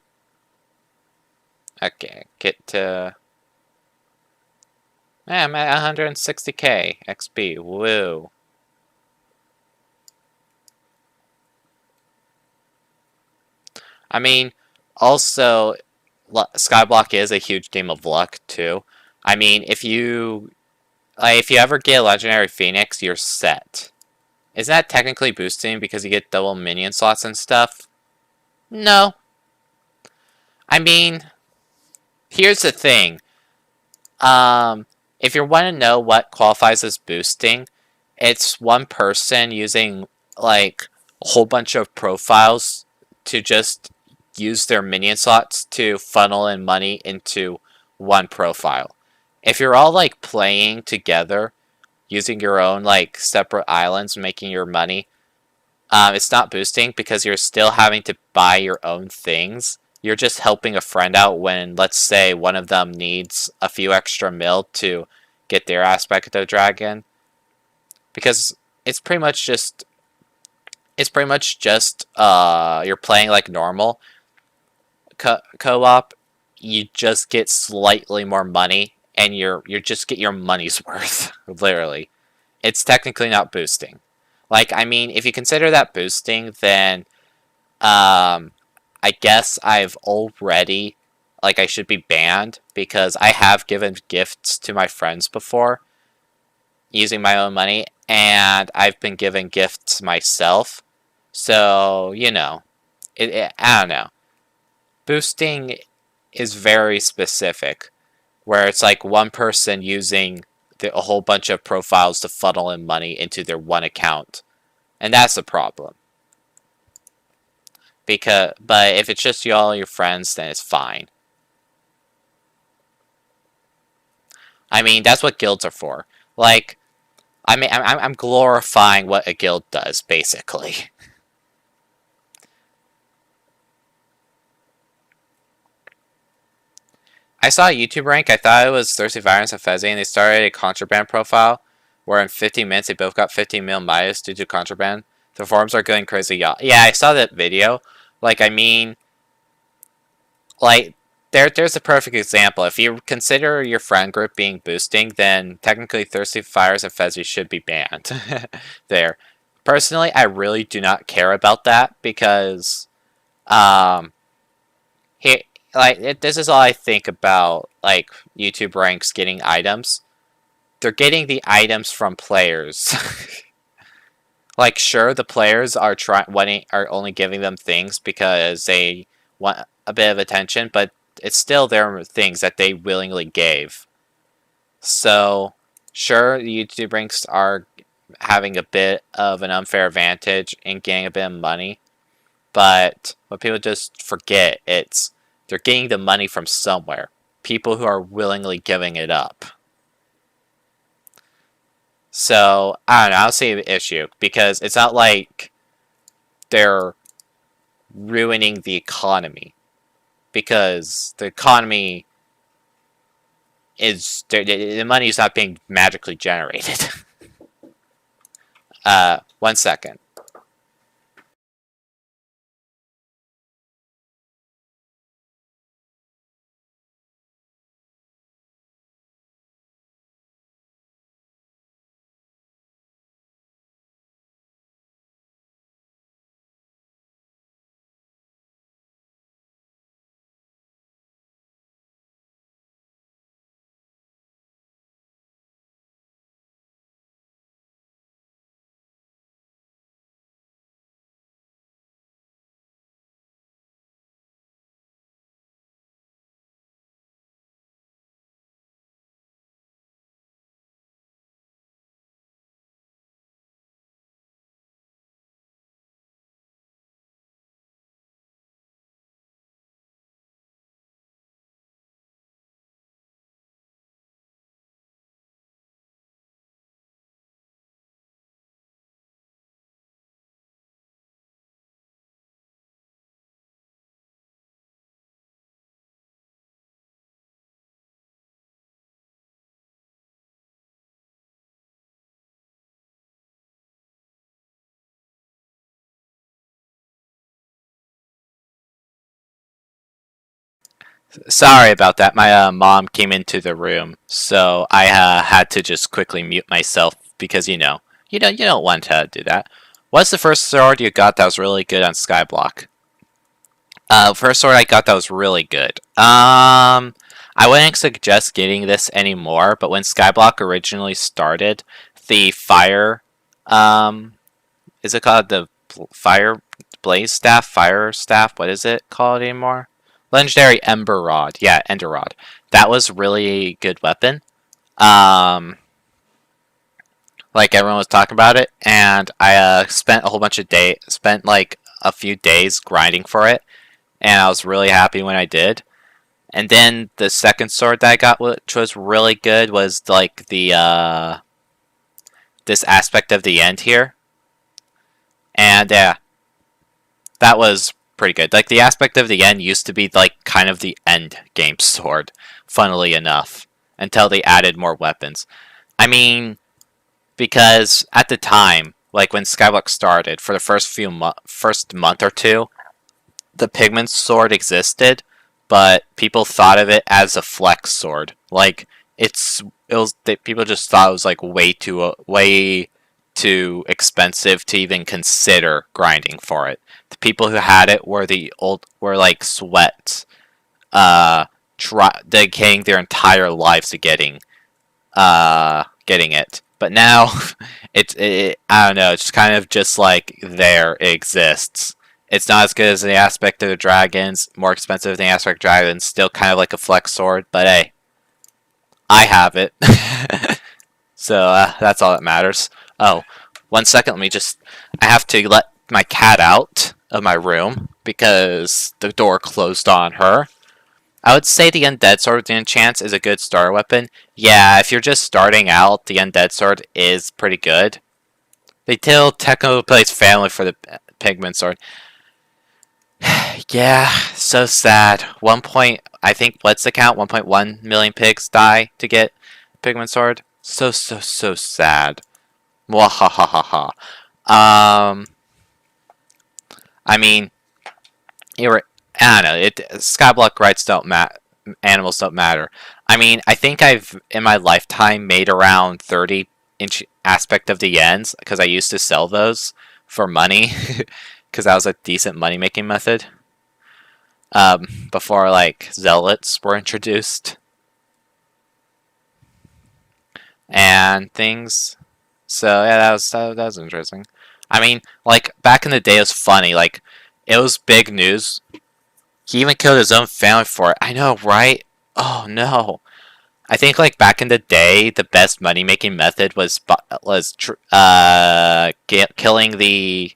Okay, get to... Yeah, I'm at 160k XP. Woo. I mean, also, Skyblock is a huge game of luck, too. I mean, if you ever get a Legendary Phoenix, you're set. Isn't that technically boosting because you get double minion slots and stuff? No. I mean, here's the thing. If you want to know what qualifies as boosting, it's one person using, like, a whole bunch of profiles to just use their minion slots to funnel in money into one profile. If you're all like playing together, using your own like separate islands, making your money, it's not boosting because you're still having to buy your own things. You're just helping a friend out when, let's say, one of them needs a few extra mil to get their aspect of the dragon. Because it's pretty much just you're playing like normal co-op. You just get slightly more money, and you just get your money's worth. Literally, it's technically not boosting. Like, I mean, if you consider that boosting, then I guess I've already, like, I should be banned because I have given gifts to my friends before using my own money, and I've been giving gifts myself. So, you know, I don't know. Boosting is very specific, where it's like one person using a whole bunch of profiles to funnel in money into their one account. And that's a problem. But if it's just all your friends, then it's fine. I mean, that's what guilds are for. Like, I mean, I'm glorifying what a guild does, basically. I saw a YouTube rank. I thought it was Thirsty Virus and Fezzy, and they started a contraband profile where in 15 minutes they both got 15 mil minus due to contraband. The forums are going crazy, y'all. Yeah, I saw that video. Like, I mean, like, there's a perfect example. If you consider your friend group being boosting, then technically Thirsty Fires and Fezzy should be banned. There. Personally, I really do not care about that because, this is all I think about, like, YouTube ranks getting items. They're getting the items from players. Like, sure, the players are only giving them things because they want a bit of attention, but it's still their things that they willingly gave. So, sure, the YouTube ranks are having a bit of an unfair advantage in getting a bit of money, but what people just forget, they're getting the money from somewhere. People who are willingly giving it up. So, I don't know, I'll see the issue, because it's not like they're ruining the economy. Because the economy is, the money is not being magically generated. 1 second. Sorry about that. My mom came into the room, so I had to just quickly mute myself because you don't want to do that. What's the first sword you got that was really good on Skyblock? First sword I got that was really good. I wouldn't suggest getting this anymore, but when Skyblock originally started, the fire, is it called the fire blaze staff? Fire staff? What is it called anymore? Legendary Ember Rod. Yeah, Ender Rod. That was really a good weapon. Like everyone was talking about it, and I spent a whole bunch of spent like a few days grinding for it, and I was really happy when I did. And then the second sword that I got, which was really good, was like the this aspect of the end here, and yeah, that was pretty good. Like the aspect of the end used to be like kind of the end game sword, funnily enough, until they added more weapons. I mean, because at the time, like when Skyblock started, for the first month or two, the pigment sword existed, but people thought of it as a flex sword. Like people just thought it was like way too expensive to even consider grinding for it. The people who had it were like sweats, dedicating their entire lives to getting it. But now, I don't know. It's kind of just like there, it exists. It's not as good as the aspect of the dragons, more expensive than the aspect of dragons, still kind of like a flex sword, but hey, I have it. So that's all that matters. Oh, 1 second, I have to let my cat out of my room because the door closed on her. I would say the Undead Sword with the Enchants is a good starter weapon. Yeah, if you're just starting out, the Undead Sword is pretty good. They still technically plays family for the Pigment Sword. Yeah, so sad. I think, what's the count? 1.1 million pigs die to get Pigment Sword. So sad. Mwahahaha. I mean, I don't know. Skyblock rights don't matter. Animals don't matter. I mean, I think I've in my lifetime made around 30-inch aspect of the ends because I used to sell those for money because that was a decent money making method. Before like zealots were introduced and things. So yeah, that was interesting. I mean, like back in the day, it was funny. Like it was big news. He even killed his own family for it. I know, right? Oh no. I think like back in the day, the best money making method was killing the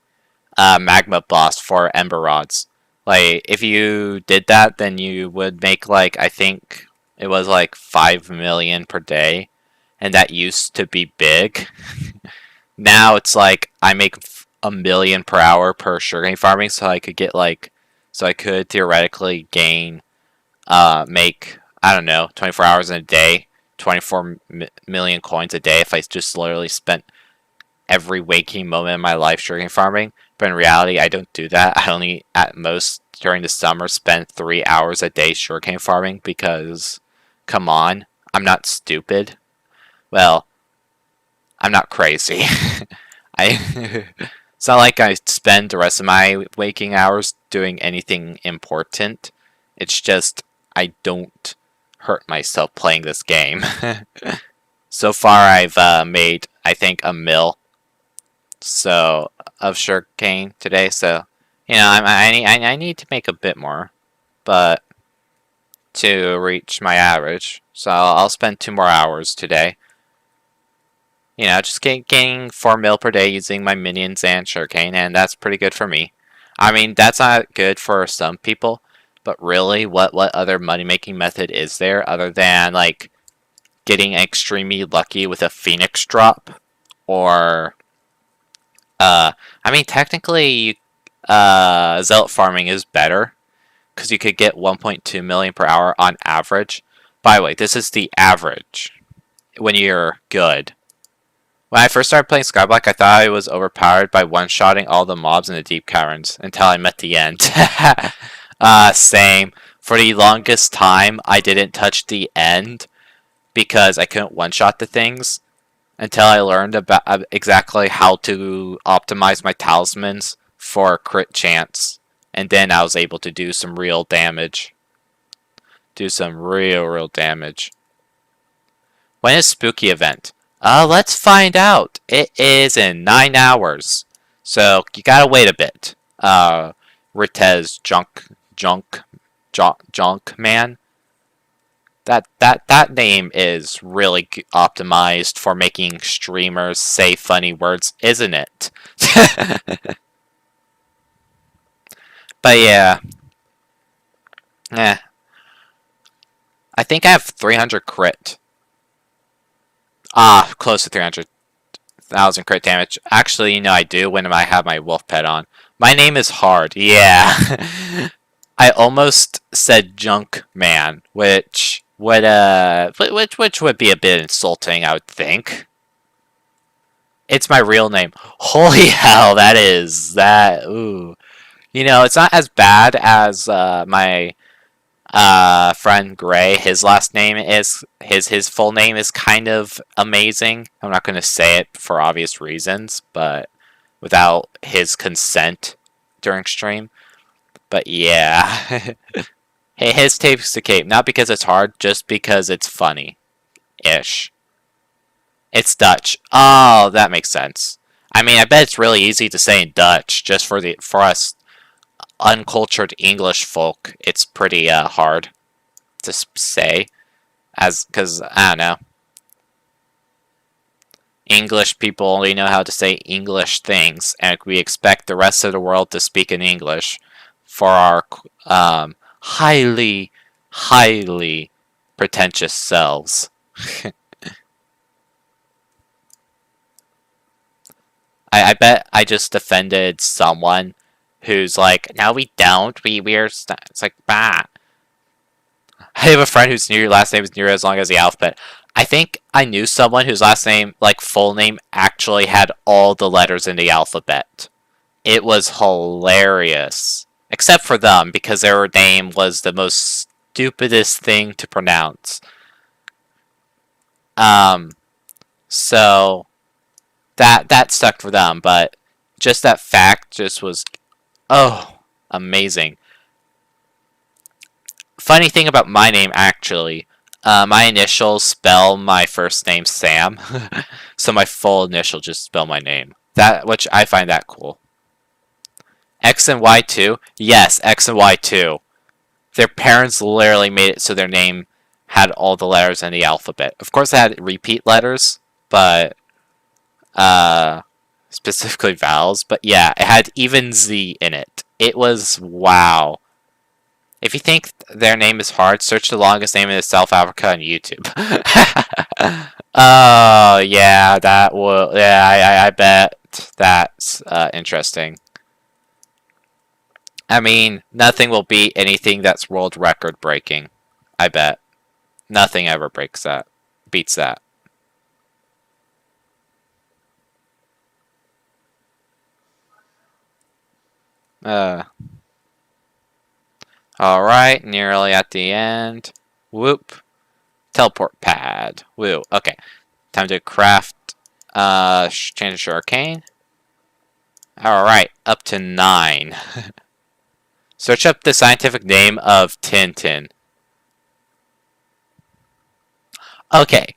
magma boss for ember rods. Like if you did that, then you would make like I think it was like 5 million per day, and that used to be big. Now it's like I make a million per hour per sugarcane farming, so I could theoretically make I don't know 24 hours in a day, 24 million coins a day if I just literally spent every waking moment of my life sugarcane farming. But in reality, I don't do that. I only, at most, during the summer, spend 3 hours a day sugarcane farming because, come on, I'm not stupid. Well, I'm not crazy. It's not like I spend the rest of my waking hours doing anything important. It's just I don't hurt myself playing this game. So far, I've made, I think, a mill of sugarcane today. So, you know, I need to make a bit more, but to reach my average. So I'll spend 2 more hours today. You know, just getting 4 mil per day using my minions and sugarcane, and that's pretty good for me. I mean, that's not good for some people, but really, what other money-making method is there other than, like, getting extremely lucky with a Phoenix drop? Or, I mean, technically, Zealot farming is better, because you could get 1.2 million per hour on average. By the way, this is the average when you're good. When I first started playing Skyblock, I thought I was overpowered by one-shotting all the mobs in the deep caverns until I met the end. Same. For the longest time, I didn't touch the end because I couldn't one-shot the things until I learned about exactly how to optimize my talismans for crit chance. And then I was able to do some real damage. Do some real damage. When is Spooky event? Let's find out. It is in 9 hours. So, you gotta wait a bit. Ritez Junk Man. That name is really optimized for making streamers say funny words, isn't it? But yeah. Eh. I think I have 300 crit. Ah, close to 300,000 crit damage. Actually, you know I do when I have my wolf pet on. My name is Hard. Yeah. I almost said Junk Man, which would which would be a bit insulting, I would think. It's my real name. Holy hell, that is that. Ooh, you know, it's not as bad as my friend Gray. His last name is his full name is kind of amazing. I'm not going to say it for obvious reasons, but without his consent during stream. But yeah. Hey, his tape's the cape, not because it's hard, just because it's funny-ish. It's Dutch. Oh, that makes sense. I mean, I bet it's really easy to say in Dutch, just for us uncultured English folk. It's pretty hard to say, because I don't know. English people only know how to say English things, and we expect the rest of the world to speak in English for our highly, highly pretentious selves. I bet I just offended someone who's like, no, we don't. We're. It's like, bah. I have a friend whose last name is near as long as the alphabet. I think I knew someone whose last name, like full name, actually had all the letters in the alphabet. It was hilarious. Except for them, because their name was the most stupidest thing to pronounce. So that stuck for them, but just that fact just was, oh, amazing. Funny thing about my name, actually, my initials spell my first name Sam, so my full initial just spell my name. Which I find that cool. X and Y too? Yes, X and Y too. Their parents literally made it so their name had all the letters in the alphabet. Of course, it had repeat letters, but specifically vowels. But yeah, it had even Z in it. It was wow. If you think their name is hard, search the longest name in South Africa on YouTube. Oh yeah, that will. Yeah, I bet that's interesting. I mean, nothing will beat anything that's world record breaking. I bet. Nothing ever beats that. Alright, nearly at the end. Whoop. Teleport pad. Woo. Okay. Time to craft, change to sugarcane. Alright, up to 9. Search up the scientific name of Tintin. Okay.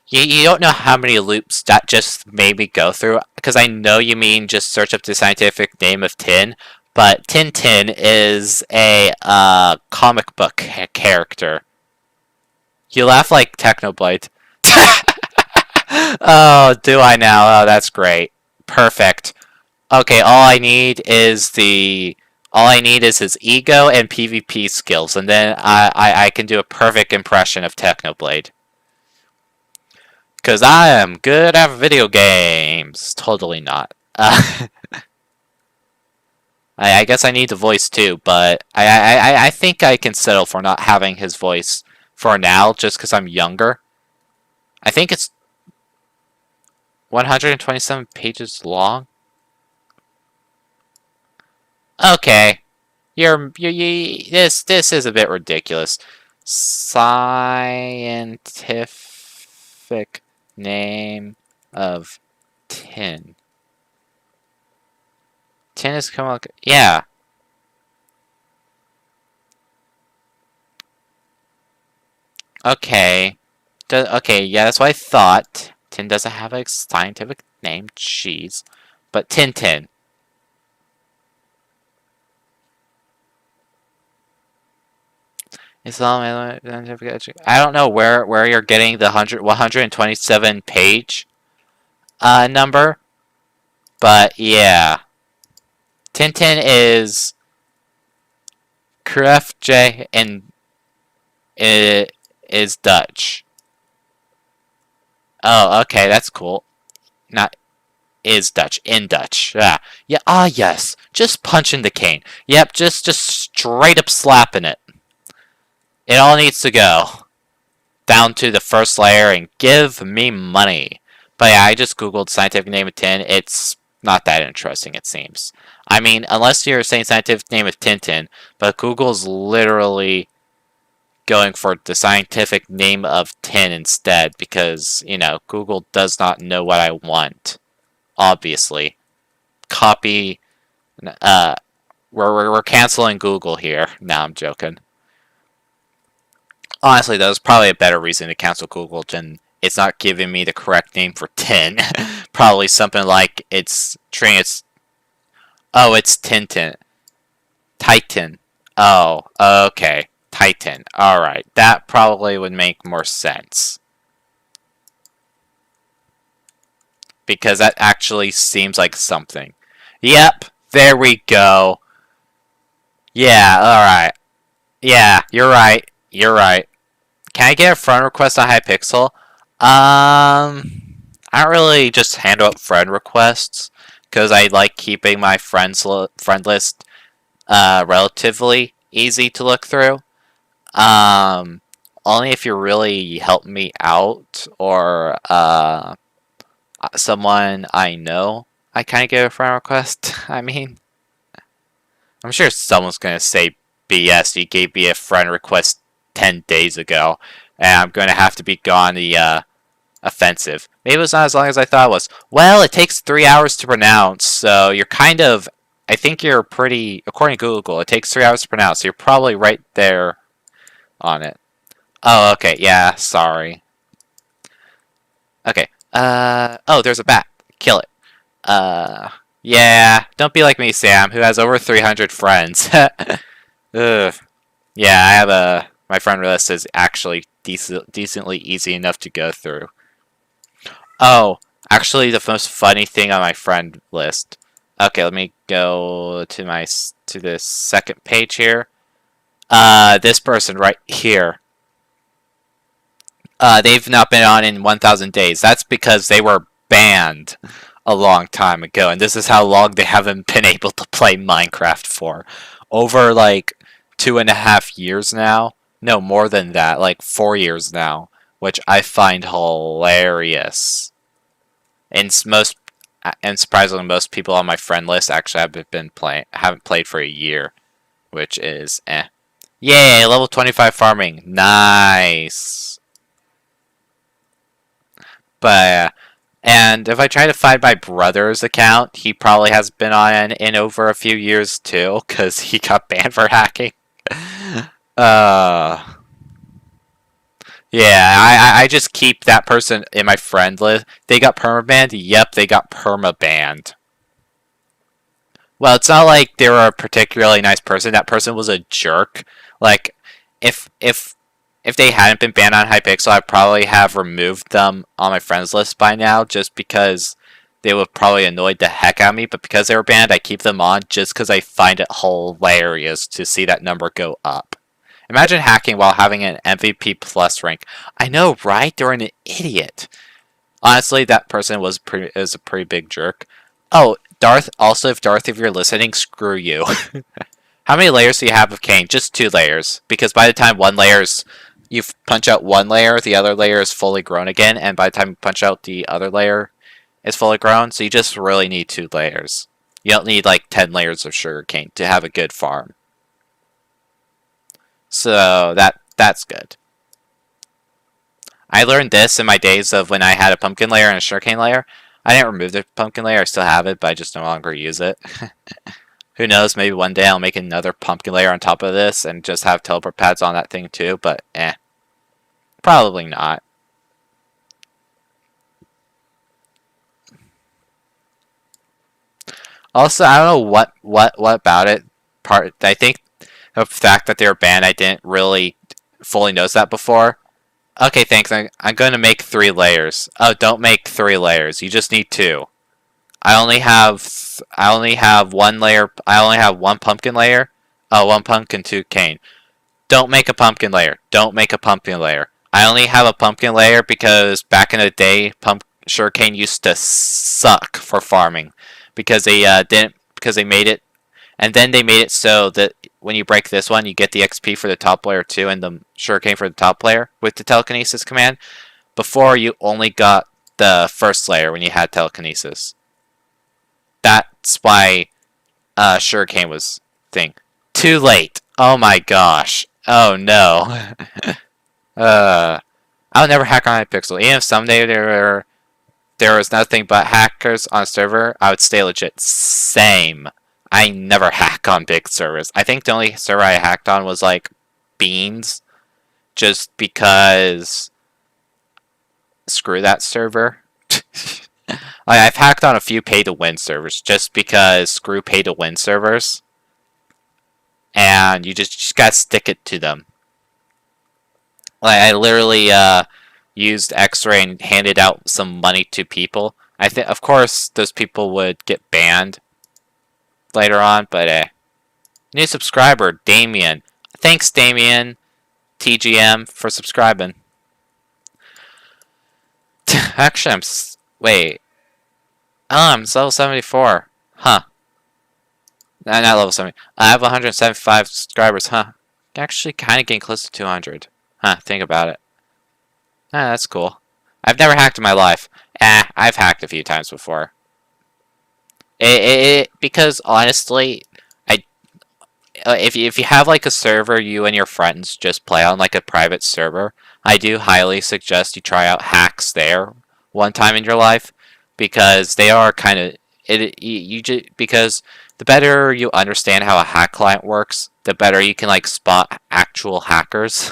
You don't know how many loops that just made me go through, because I know you mean just search up the scientific name of Tin, but Tintin is a comic book character. You laugh like Technoblade. Oh, do I now? Oh, that's great. Perfect. Okay, all I need is his ego and PvP skills, and then I can do a perfect impression of Technoblade. Because I am good at video games. Totally not. I guess I need the voice too, but I think I can settle for not having his voice for now, just because I'm younger. I think it's 127 pages long. Okay, this is a bit ridiculous. Scientific name of tin. Tin is coming like, yeah. Okay. Okay, yeah, that's what I thought. Tin doesn't have a scientific name, jeez. But Tintin. I don't know where you're getting the 127 page number, but yeah. Tintin is QFJ and it is Dutch. Oh, okay, that's cool. Not is Dutch, in Dutch. Yeah, yes. Just punching the cane. Yep, just straight up slapping it. It all needs to go down to the first layer and give me money. But yeah, I just googled scientific name of tin. It's not that interesting, it seems. I mean, unless you're saying scientific name of Tintin, but Google's literally going for the scientific name of tin instead because, you know, Google does not know what I want. Obviously. Copy. We're canceling Google here. No, I'm joking. Honestly, that was probably a better reason to cancel Google than it's not giving me the correct name for tin. Probably something like it's oh, it's Tintin. Titan. Oh, okay. Titan. Alright, that probably would make more sense. Because that actually seems like something. Yep, there we go. Yeah, alright. Yeah, you're right. You're right. Can I get a friend request on Hypixel? I don't really just handle up friend requests because I like keeping my friend list relatively easy to look through. Only if you really help me out or someone I know, I kind of get a friend request. I mean, I'm sure someone's gonna say BS. You gave me a friend request 10 days ago, and I'm gonna have to be gone the offensive. Maybe it was not as long as I thought it was. Well, it takes 3 hours to pronounce, so you're kind of. I think you're pretty. According to Google, it takes 3 hours to pronounce. So you're probably right there on it. Oh, okay. Yeah. Sorry. Okay. Oh, there's a bat. Kill it. Yeah. Don't be like me, Sam, who has over 300 friends. Ugh. Yeah, I have a. My friend list is actually decently easy enough to go through. Oh, actually, the most funny thing on my friend list. Okay, let me go to this second page here. This person right here. They've not been on in 1,000 days. That's because they were banned a long time ago, and this is how long they haven't been able to play Minecraft for. Over, like, 2.5 years now. No, more than that. Like, 4 years now. Which I find hilarious. And surprisingly, most people on my friend list actually haven't played for a year. Which is, eh. Yay, level 25 farming. Nice. But, and if I try to find my brother's account, he probably has been on in over a few years too, because he got banned for hacking. Yeah, I just keep that person in my friend list. They got permabanned? Yep, they got permabanned. Well, it's not like they were a particularly nice person. That person was a jerk. Like, if they hadn't been banned on Hypixel, I'd probably have removed them on my friends list by now, just because they would probably annoyed the heck out of me. But because they were banned, I keep them on just because I find it hilarious to see that number go up. Imagine hacking while having an MVP plus rank. I know, right? They're an idiot. Honestly, that person is a pretty big jerk. Oh, Darth, also, if you're listening, screw you. How many layers do you have of cane? Just 2 layers. Because by the time you punch out one layer, the other layer is fully grown again. And by the time you punch out the other layer, it's fully grown. So you just really need 2 layers. You don't need like 10 layers of sugarcane to have a good farm. So that's good. I learned this in my days of when I had a pumpkin layer and a sugarcane layer. I didn't remove the pumpkin layer, I still have it, but I just no longer use it. Who knows, maybe one day I'll make another pumpkin layer on top of this and just have teleport pads on that thing too, but eh. Probably not. Also, I don't know what about it. I think the fact that they were banned, I didn't really fully notice that before. Okay, thanks. I'm going to make 3 layers. Oh, don't make 3 layers. You just need 2. I only have 1 layer. I only have 1 pumpkin layer. Oh, 1 pumpkin, 2 cane. Don't make a pumpkin layer. Don't make a pumpkin layer. I only have a pumpkin layer because back in the day, sugarcane used to suck for farming because they made it, and then they made it so that when you break this one, you get the XP for the top layer too, and the sugarcane for the top layer with the telekinesis command. Before, you only got the first layer when you had telekinesis. That's why sugarcane was thing. Too late. Oh my gosh. Oh no. I'll never hack on Hypixel. Even if someday there was nothing but hackers on a server, I would stay legit. Same. I never hack on big servers. I think the only server I hacked on was like Beans, just because screw that server. I've hacked on a few pay-to-win servers just because screw pay-to-win servers, and you just gotta stick it to them. Like I literally used X-Ray and handed out some money to people. I think, of course, those people would get banned later on, but new subscriber, Damien. Thanks, Damien, TGM, for subscribing. Actually, wait. Oh, I'm level 74. Huh. Not level 70. I have 175 subscribers, huh. Actually, kind of getting close to 200. Huh, think about it. Ah, that's cool. I've never hacked in my life. I've hacked a few times before. Because, honestly, if you have, like, a server you and your friends just play on, like, a private server, I do highly suggest you try out hacks there one time in your life, because they are kind of because the better you understand how a hack client works, the better you can like spot actual hackers.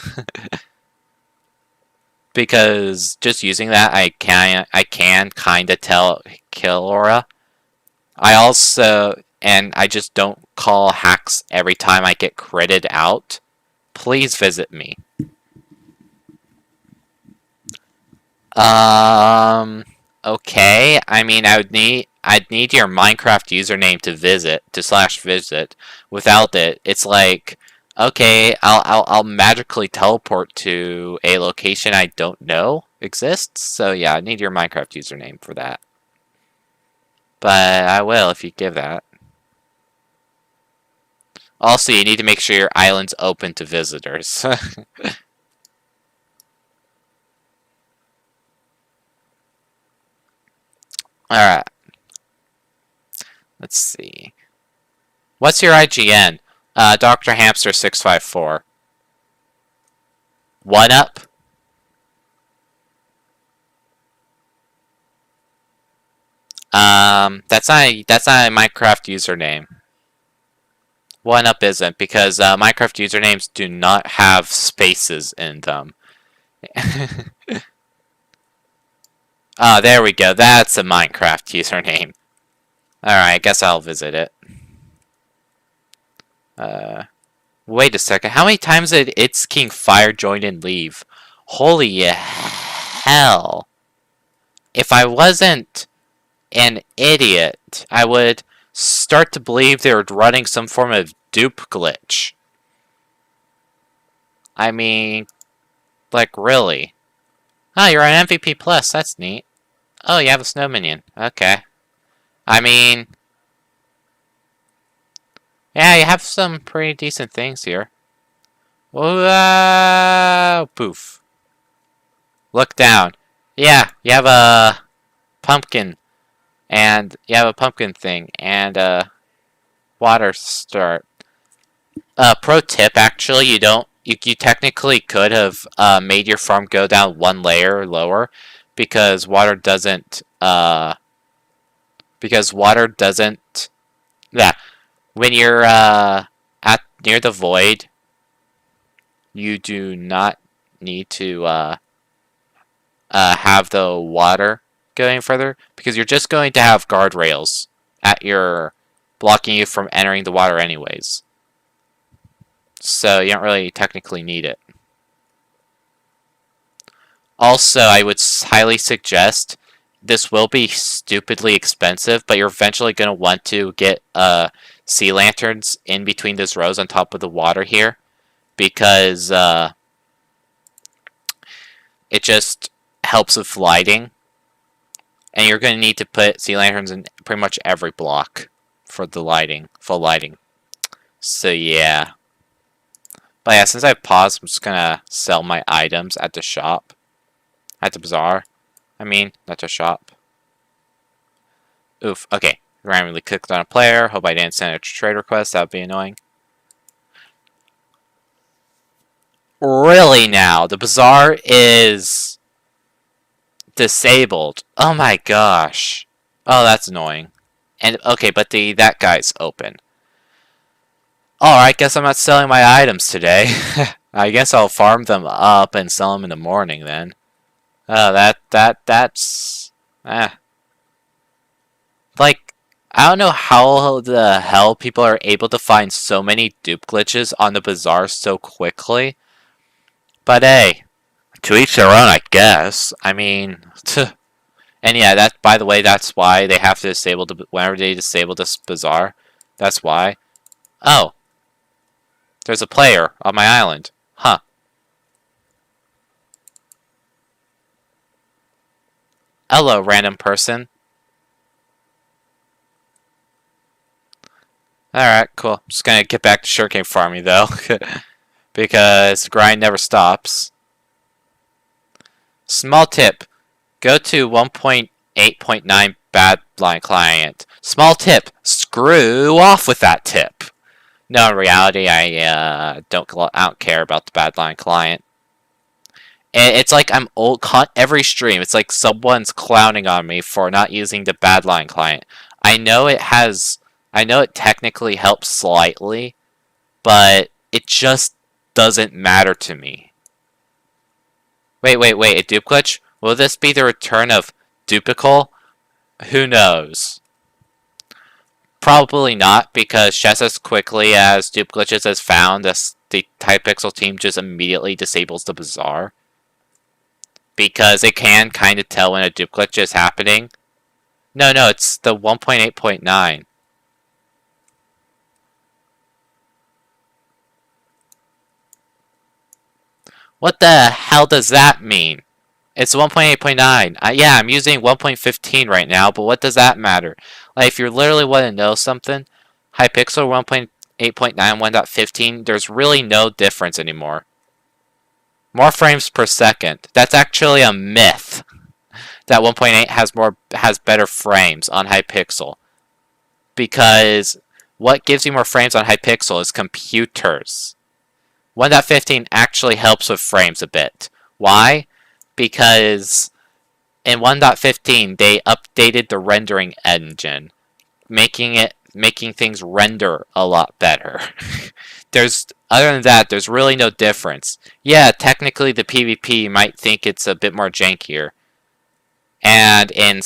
Because just using that, I can kind of tell kill aura. I just don't call hacks every time I get critted out. Please visit me. Okay. I mean, I'd need your Minecraft username to visit /visit. Without it, it's like, okay, I'll magically teleport to a location I don't know exists. So yeah, I need your Minecraft username for that. But I will if you give that. Also, you need to make sure your island's open to visitors. Alright. Let's see. What's your IGN? DrHamster 654. 1-up? That's not a Minecraft username. 1-up isn't, because Minecraft usernames do not have spaces in them. Ah, there we go. That's a Minecraft username. Alright, I guess I'll visit it. Wait a second. How many times did It's King Fire join and leave? Holy hell. If I wasn't an idiot, I would start to believe they were running some form of dupe glitch. I mean, like, really? Oh, you're an MVP plus. That's neat. Oh, you have a snow minion. Okay. I mean, yeah, you have some pretty decent things here. Whoa! Poof. Look down. Yeah, you have a pumpkin. And you have a pumpkin thing. And a water start. Pro tip, actually, you technically could have made your farm go down one layer lower, because water doesn't, yeah, when you're, near the void, you do not need to, have the water going further, because you're just going to have guardrails blocking you from entering the water anyways. So you don't really technically need it. Also, I would highly suggest, this will be stupidly expensive, but you're eventually going to want to get sea lanterns in between those rows on top of the water here, because it just helps with lighting. And you're going to need to put sea lanterns in pretty much every block for the lighting, full lighting. So yeah. But yeah, since I paused, I'm just going to sell my items at the shop. At the bazaar. I mean, not the shop. Oof, okay. Randomly clicked on a player. Hope I didn't send a trade request. That would be annoying. Really now? The bazaar is disabled. Oh my gosh. Oh, that's annoying. And okay, but that guy's open. Alright, guess I'm not selling my items today. I guess I'll farm them up and sell them in the morning then. Oh, that's... Like, I don't know how the hell people are able to find so many dupe glitches on the bazaar so quickly. But hey, to each their own, I guess. I mean, and yeah, that, by the way, that's why they have to disable whenever they disable this bazaar. That's why. Oh. There's a player on my island. Huh. Hello, random person. Alright, cool. Just gonna get back to sugarcane farming, though. Because the grind never stops. Small tip. Go to 1.8.9 Badline client. Small tip. Screw off with that tip. No, in reality, I don't care about the Badline client. It's like I'm old. Every stream, it's like someone's clowning on me for not using the Badline client. I know it has. I know it technically helps slightly, but it just doesn't matter to me. Wait, a dupe glitch? Will this be the return of Dupical? Who knows? Probably not, because just as quickly as dupe glitches is found, the Hypixel team just immediately disables the bazaar. Because it can kind of tell when a dupe glitch is happening. No, it's the 1.8.9. What the hell does that mean? It's 1.8.9. Yeah, I'm using 1.15 right now, but what does that matter? Like, if you literally want to know something, Hypixel 1.8.9, 1.15, there's really no difference anymore. More frames per second. That's actually a myth. That 1.8 has better frames on Hypixel. Because what gives you more frames on Hypixel is computers. 1.15 actually helps with frames a bit. Why? Because in 1.15 they updated the rendering engine, making things render a lot better. Other than that, there's really no difference. Yeah, technically the PvP you might think it's a bit more jankier. And in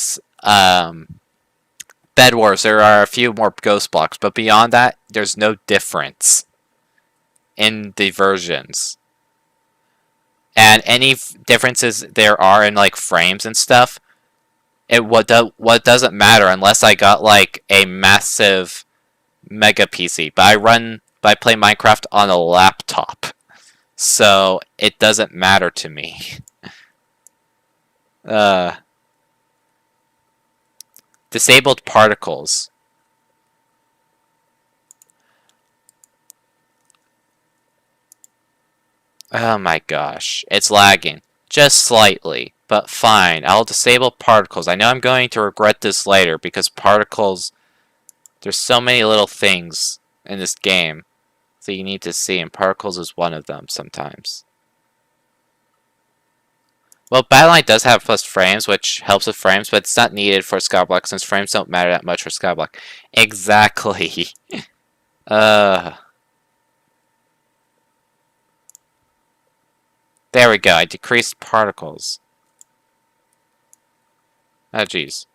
Bed Wars there are a few more ghost blocks, but beyond that, there's no difference in the versions. And any differences there are in like frames and stuff, what doesn't matter unless I got like a massive mega PC. But I play Minecraft on a laptop, so it doesn't matter to me. Disabled particles. Oh my gosh, it's lagging. Just slightly, but fine. I'll disable particles. I know I'm going to regret this later because particles, there's so many little things in this game that you need to see, and particles is one of them sometimes. Well, Battleline does have plus frames, which helps with frames, but it's not needed for Skyblock since frames don't matter that much for Skyblock. Exactly. There we go, I decreased particles. Oh, jeez.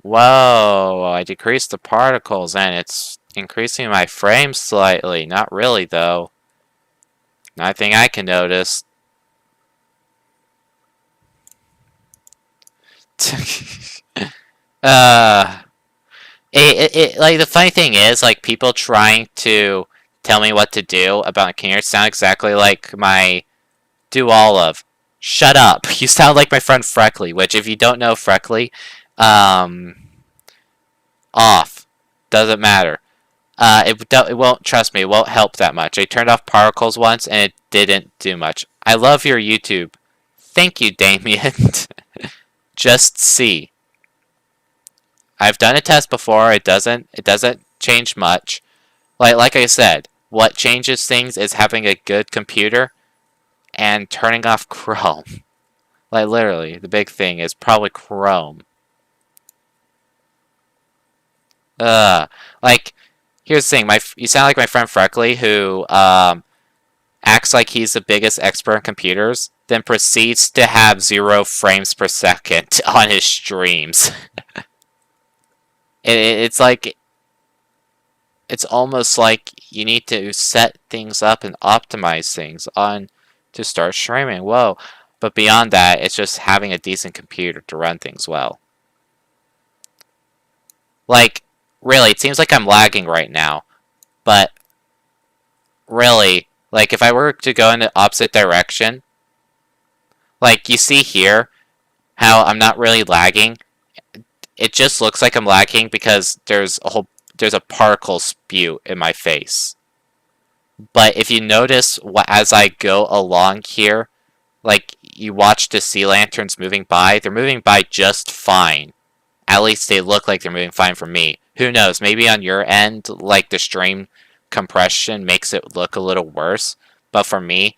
Whoa, I decreased the particles and it's increasing my frames slightly. Not really, though. Nothing I can notice. Uh, like the funny thing is, like people trying to tell me what to do about Kinnear sound exactly like my do all of. Shut up! You sound like my friend Freckly, which if you don't know Freckly, um, off doesn't matter. It won't, trust me, it won't help that much. I turned off particles once and it didn't do much. I love your YouTube. Thank you, Damien. Just see. I've done a test before. It doesn't change much. Like I said, what changes things is having a good computer and turning off Chrome. Like literally, the big thing is probably Chrome. Like here's the thing. You sound like my friend Freckly, who acts like he's the biggest expert in computers, then proceeds to have 0 frames per second on his streams. It's like it's almost like you need to set things up and optimize things on to start streaming. Whoa. But beyond that, it's just having a decent computer to run things well. Like, really, it seems like I'm lagging right now. But, really, like, if I were to go in the opposite direction, like, you see here, how I'm not really lagging. It just looks like I'm lagging because there's a particle spew in my face. But if you notice, as I go along here, like, you watch the sea lanterns moving by, they're moving by just fine. At least they look like they're moving fine for me. Who knows, maybe on your end, like, the stream compression makes it look a little worse. But for me,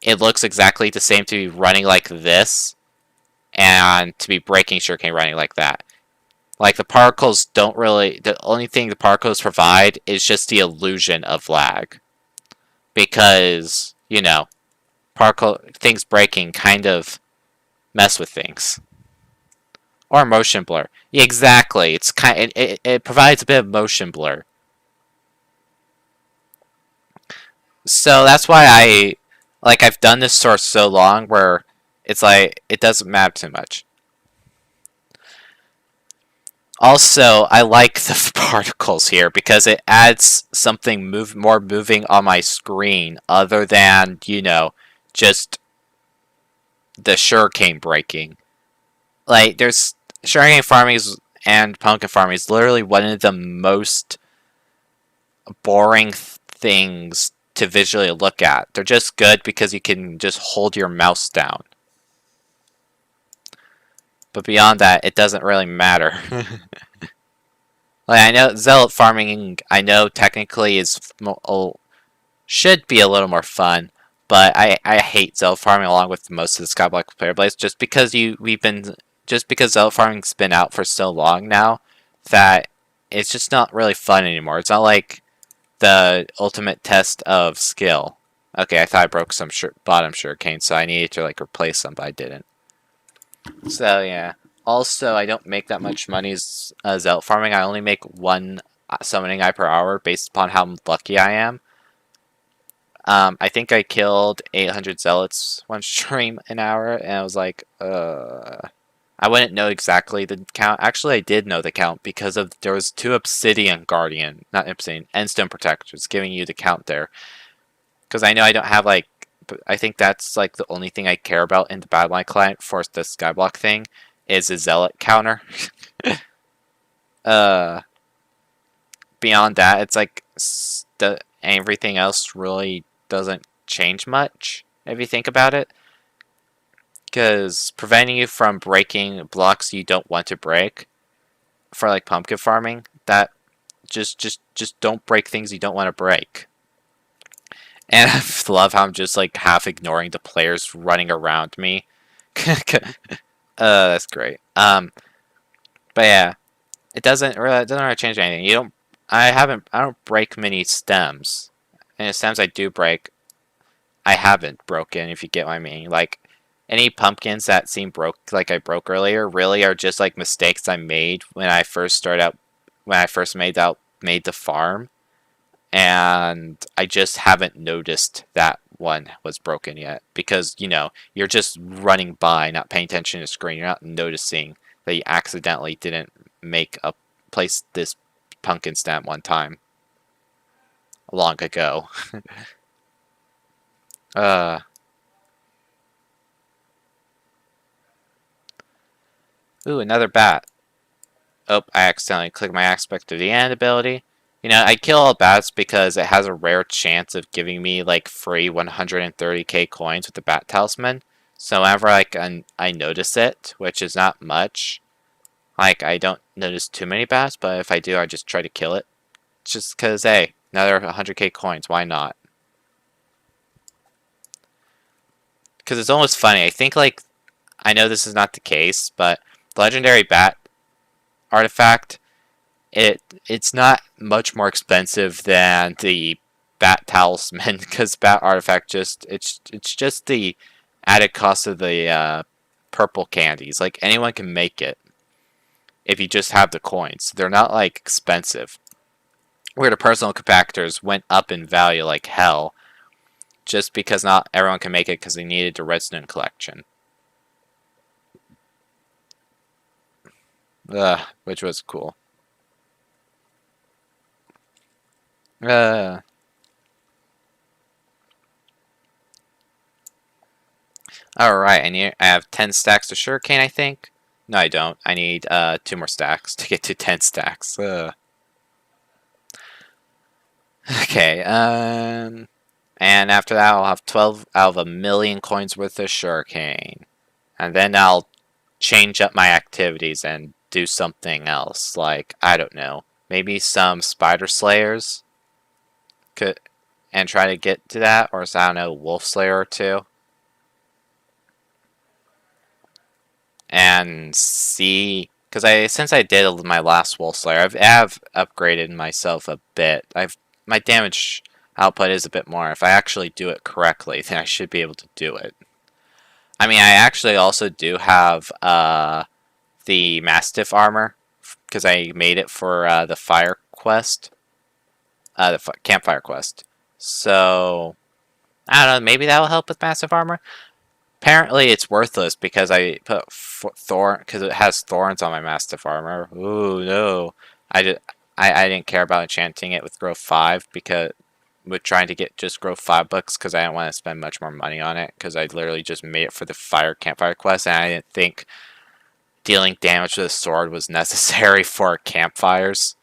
it looks exactly the same to be running like this, and to be breaking sugarcane running like that. Like, the particles don't really... The only thing the particles provide is just the illusion of lag. Because, you know, things breaking kind of mess with things. Or motion blur. Yeah, exactly. It provides a bit of motion blur. So that's why I've done this for so long where it's like, it doesn't matter too much. Also, I like the particles here because it adds something more moving on my screen other than, you know, just the sugarcane breaking. Like, there's sugarcane farming and pumpkin farming is literally one of the most boring things to visually look at. They're just good because you can just hold your mouse down. But beyond that, it doesn't really matter. Like, I know zealot farming, I know technically should be a little more fun, but I hate zealot farming along with most of the Skyblock player base just because zealot farming's been out for so long now that it's just not really fun anymore. It's not like the ultimate test of skill. Okay, I thought I broke some bottom sugarcane, so I needed to like replace them, but I didn't. So yeah. Also, I don't make that much money as zealot farming. I only make 1 summoning eye per hour based upon how lucky I am. I think I killed 800 zealots one stream an hour, and I was like, I wouldn't know exactly the count. Actually, I did know the count because there was 2 obsidian guardian, not obsidian, endstone protectors giving you the count there. Because I know I don't have like, I think that's like the only thing I care about in the Badline client for the Skyblock thing is a zealot counter. Beyond that, it's like everything else really doesn't change much if you think about it. Because preventing you from breaking blocks you don't want to break for like pumpkin farming, that just don't break things you don't want to break. And I love how I'm just like half ignoring the players running around me. That's great. But yeah, it doesn't really change anything. I don't break many stems. And the stems I do break, I haven't broken, if you get what I mean. Like, any pumpkins that seem broke, like I broke earlier, really are just like mistakes I made when I first made the farm. And I just haven't noticed that one was broken yet. Because, you know, you're just running by, not paying attention to the screen. You're not noticing that you accidentally didn't place this pumpkin stamp one time long ago. uh Ooh, another bat. Oh, I accidentally clicked my Aspect of the End ability. You know, I kill all bats because it has a rare chance of giving me like free 130k coins with the bat talisman. So whenever I notice it, which is not much, like I don't notice too many bats, but if I do, I just try to kill it. Just because, hey, another 100k coins, why not? Because it's almost funny. I think like, I know this is not the case, but the legendary bat artifact, it's not much more expensive than the bat talisman because bat artifact it's just the added cost of the purple candies. Like anyone can make it if you just have the coins. They're not like expensive. Where the personal compactors went up in value like hell, just because not everyone can make it because they needed the redstone collection. Which was cool. Alright, I have 10 stacks of sugarcane, I think. No, I don't. I need 2 more stacks to get to 10 stacks. Okay, and after that I'll have 12 out of a million coins worth of sugarcane. And then I'll change up my activities and do something else. Like, I don't know, maybe some spider slayers? And try to get to that, or I don't know, wolf slayer or 2. And see, because since I did my last wolf slayer, I have upgraded myself a bit. My damage output is a bit more. If I actually do it correctly, then I should be able to do it. I mean, I actually also do have the Mastiff armor because I made it for the fire quest, the campfire quest. So I don't know. Maybe that will help with Mastiff armor. Apparently, it's worthless because I put because it has thorns on my Mastiff armor. Ooh, no! I didn't care about enchanting it with growth 5 because with trying to get just growth 5 books because I didn't want to spend much more money on it because I literally just made it for the campfire quest and I didn't think dealing damage with a sword was necessary for campfires.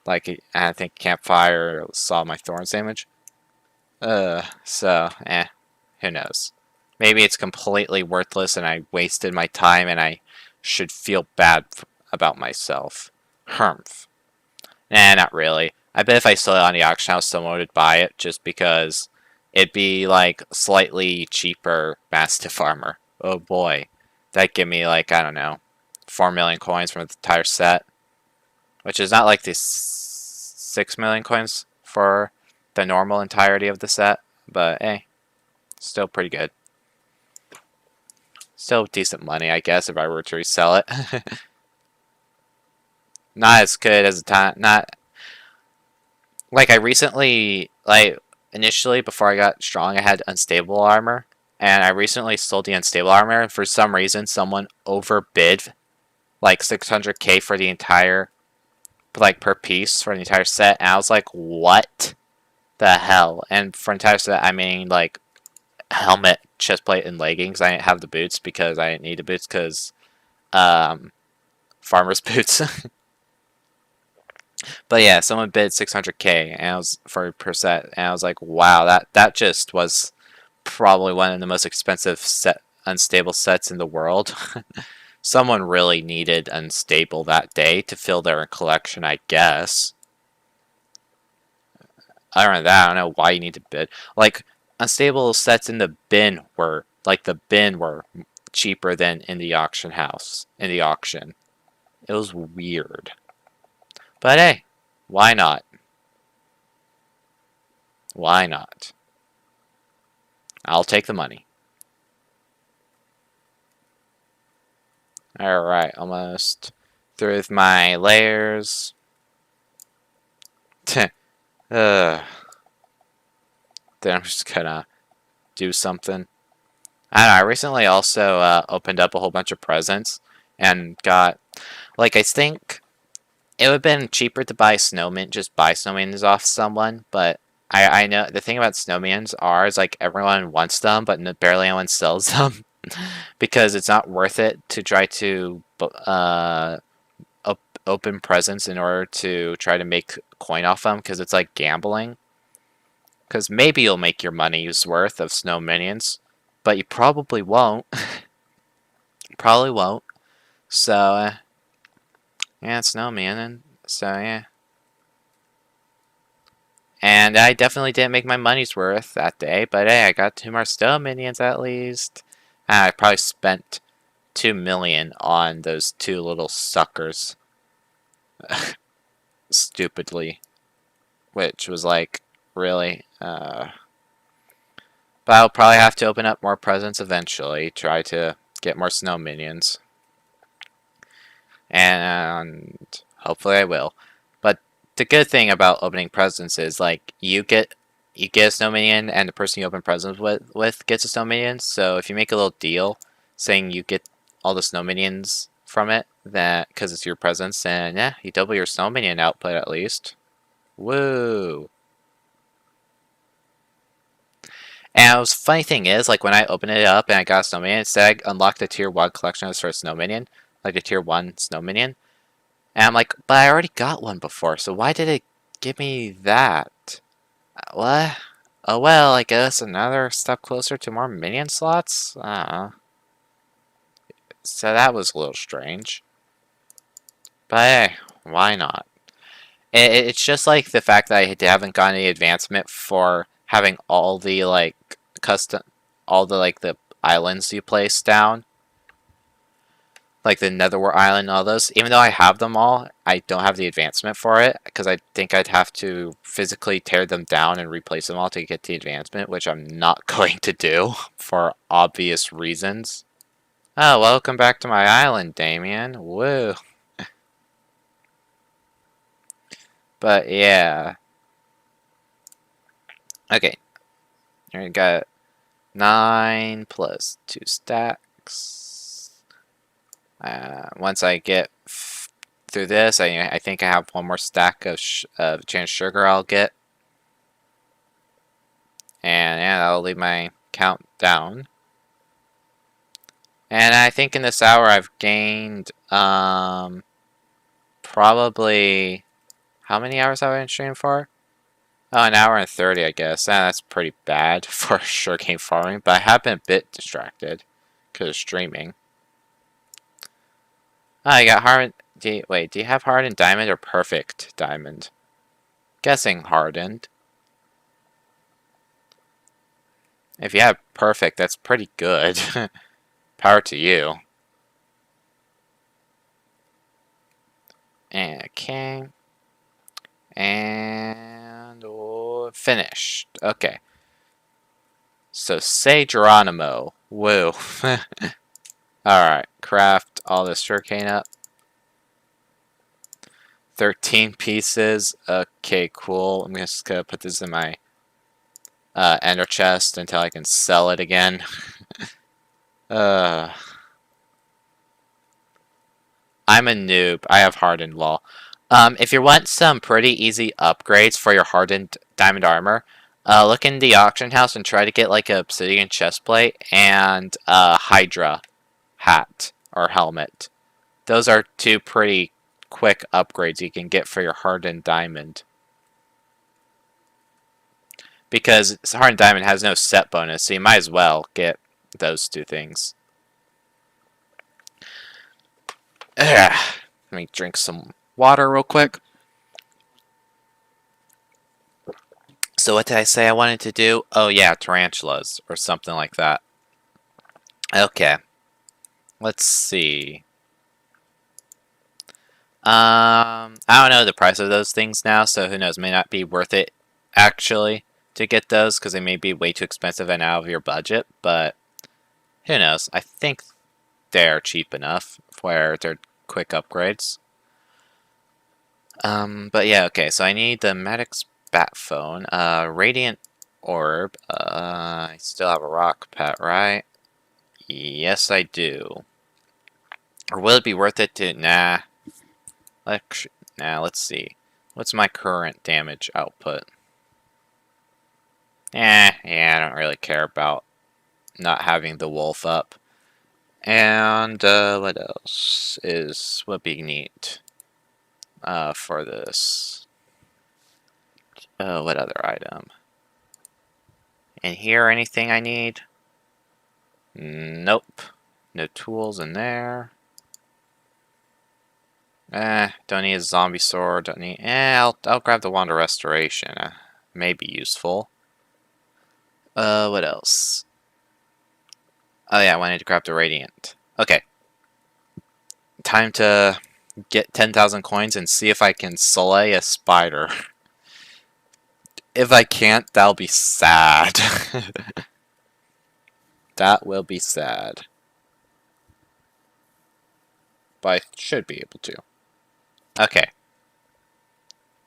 Like I think campfire saw my thorns damage. So who knows? Maybe it's completely worthless and I wasted my time and I should feel bad about myself. Humph. Nah, not really. I bet if I sold it on the auction house, someone would buy it just because it'd be like slightly cheaper Mastiff armor. Oh boy. That'd give me like, I don't know, 4 million coins from the entire set. Which is not like the 6 million coins for the normal entirety of the set. But hey, still pretty good. Still decent money, I guess, if I were to resell it. Not as good as the time. Not like I recently, like initially before I got strong, I had unstable armor, and I recently sold the unstable armor. And for some reason, someone overbid like 600k for the entire, like per piece for the entire set, and I was like, what the hell? And for entire set, I mean like helmet, chestplate, and leggings. I didn't have the boots because I didn't need the boots because farmer's boots. But yeah, someone bid 600k and I was for per set, and I was like, wow, that just was probably one of the most expensive unstable sets in the world. Someone really needed unstable that day to fill their collection, I guess. Other than that, I don't know why you need to bid. Like, unstable sets in the bin were cheaper than in the auction house, in the auction. It was weird. But hey, why not? Why not? I'll take the money. Alright, almost through with my layers. Then I'm just gonna do something. I don't know, I recently also opened up a whole bunch of presents, and got, like, I think it would have been cheaper to buy just buy snowmans off someone, but I know the thing about snowmans is like everyone wants them, but barely anyone sells them because it's not worth it to try to open presents in order to try to make coin off them, because it's like gambling. Because maybe you'll make your money's worth of snow minions, but you probably won't. Probably won't. So, yeah, it's snowman, and so yeah. And I definitely didn't make my money's worth that day, but hey, I got 2 more snow minions at least. I probably spent 2 million on those 2 little suckers. Stupidly. Which was like, really? But I'll probably have to open up more presents eventually, try to get more snow minions. And hopefully I will. But the good thing about opening presents is, like, you get a snow minion, and the person you open presents with gets a snow minion. So if you make a little deal saying you get all the snow minions from it, that because it's your presents, and yeah, you double your snow minion output at least. Woo! And the funny thing is, like, when I opened it up and I got a snow minion, it said unlock the tier 1 collection as for a snow minion, like the tier 1 snow minion. And I'm like, but I already got one before, so why did it give me that? What? Oh well, I guess another step closer to more minion slots? So that was a little strange. But hey, why not? It's just like the fact that I haven't gotten any advancement for having all the, like, the islands you place down. Like the Netherwar Island and all those. Even though I have them all, I don't have the advancement for it, because I think I'd have to physically tear them down and replace them all to get the advancement, which I'm not going to do, for obvious reasons. Oh, welcome back to my island, Damien. Woo. But yeah. Okay. Here we got 9 plus 2 stacks. Once I get through this, I think I have 1 more stack of chain sugar I'll get. And yeah, that'll leave my count down. And I think in this hour I've gained probably, how many hours have I been streaming for? Oh, an hour and 30, I guess. That's pretty bad for sugarcane farming, but I have been a bit distracted because of streaming. Oh, you got hardened. Wait, do you have hardened diamond or perfect diamond? Guessing hardened. If you have perfect, that's pretty good. Power to you. Okay. And finished. Okay. So say Geronimo. Woo. Alright. Craft all this sugarcane up. 13 pieces. Okay, cool. I'm just gonna put this in my ender chest until I can sell it again. I'm a noob. I have hardened law. If you want some pretty easy upgrades for your hardened diamond armor, look in the auction house and try to get like a obsidian chestplate and a Hydra hat or helmet. Those are 2 pretty quick upgrades you can get for your hardened diamond. Because hardened diamond has no set bonus, so you might as well get those 2 things. Let me drink some water real quick. So what did I say I wanted to do? Oh yeah, tarantulas or something like that. Okay. Let's see. I don't know the price of those things now, so who knows, may not be worth it actually to get those because they may be way too expensive and out of your budget, but who knows. I think they're cheap enough where they're quick upgrades. But yeah, okay, so I need the Medic's bat phone, Radiant Orb, I still have a rock pet, right? Yes, I do. Or will it be worth it to... Nah. Let's see. What's my current damage output? Yeah, I don't really care about not having the wolf up. And, what else would be neat, for this? What other item? In here, anything I need? Nope. No tools in there. Don't need a zombie sword, don't need... I'll grab the Wand of Restoration. May be useful. What else? Oh yeah, I wanted to grab the Radiant. Okay. Time to get 10,000 coins and see if I can slay a spider. If I can't, that'll be sad. That will be sad. But I should be able to. Okay.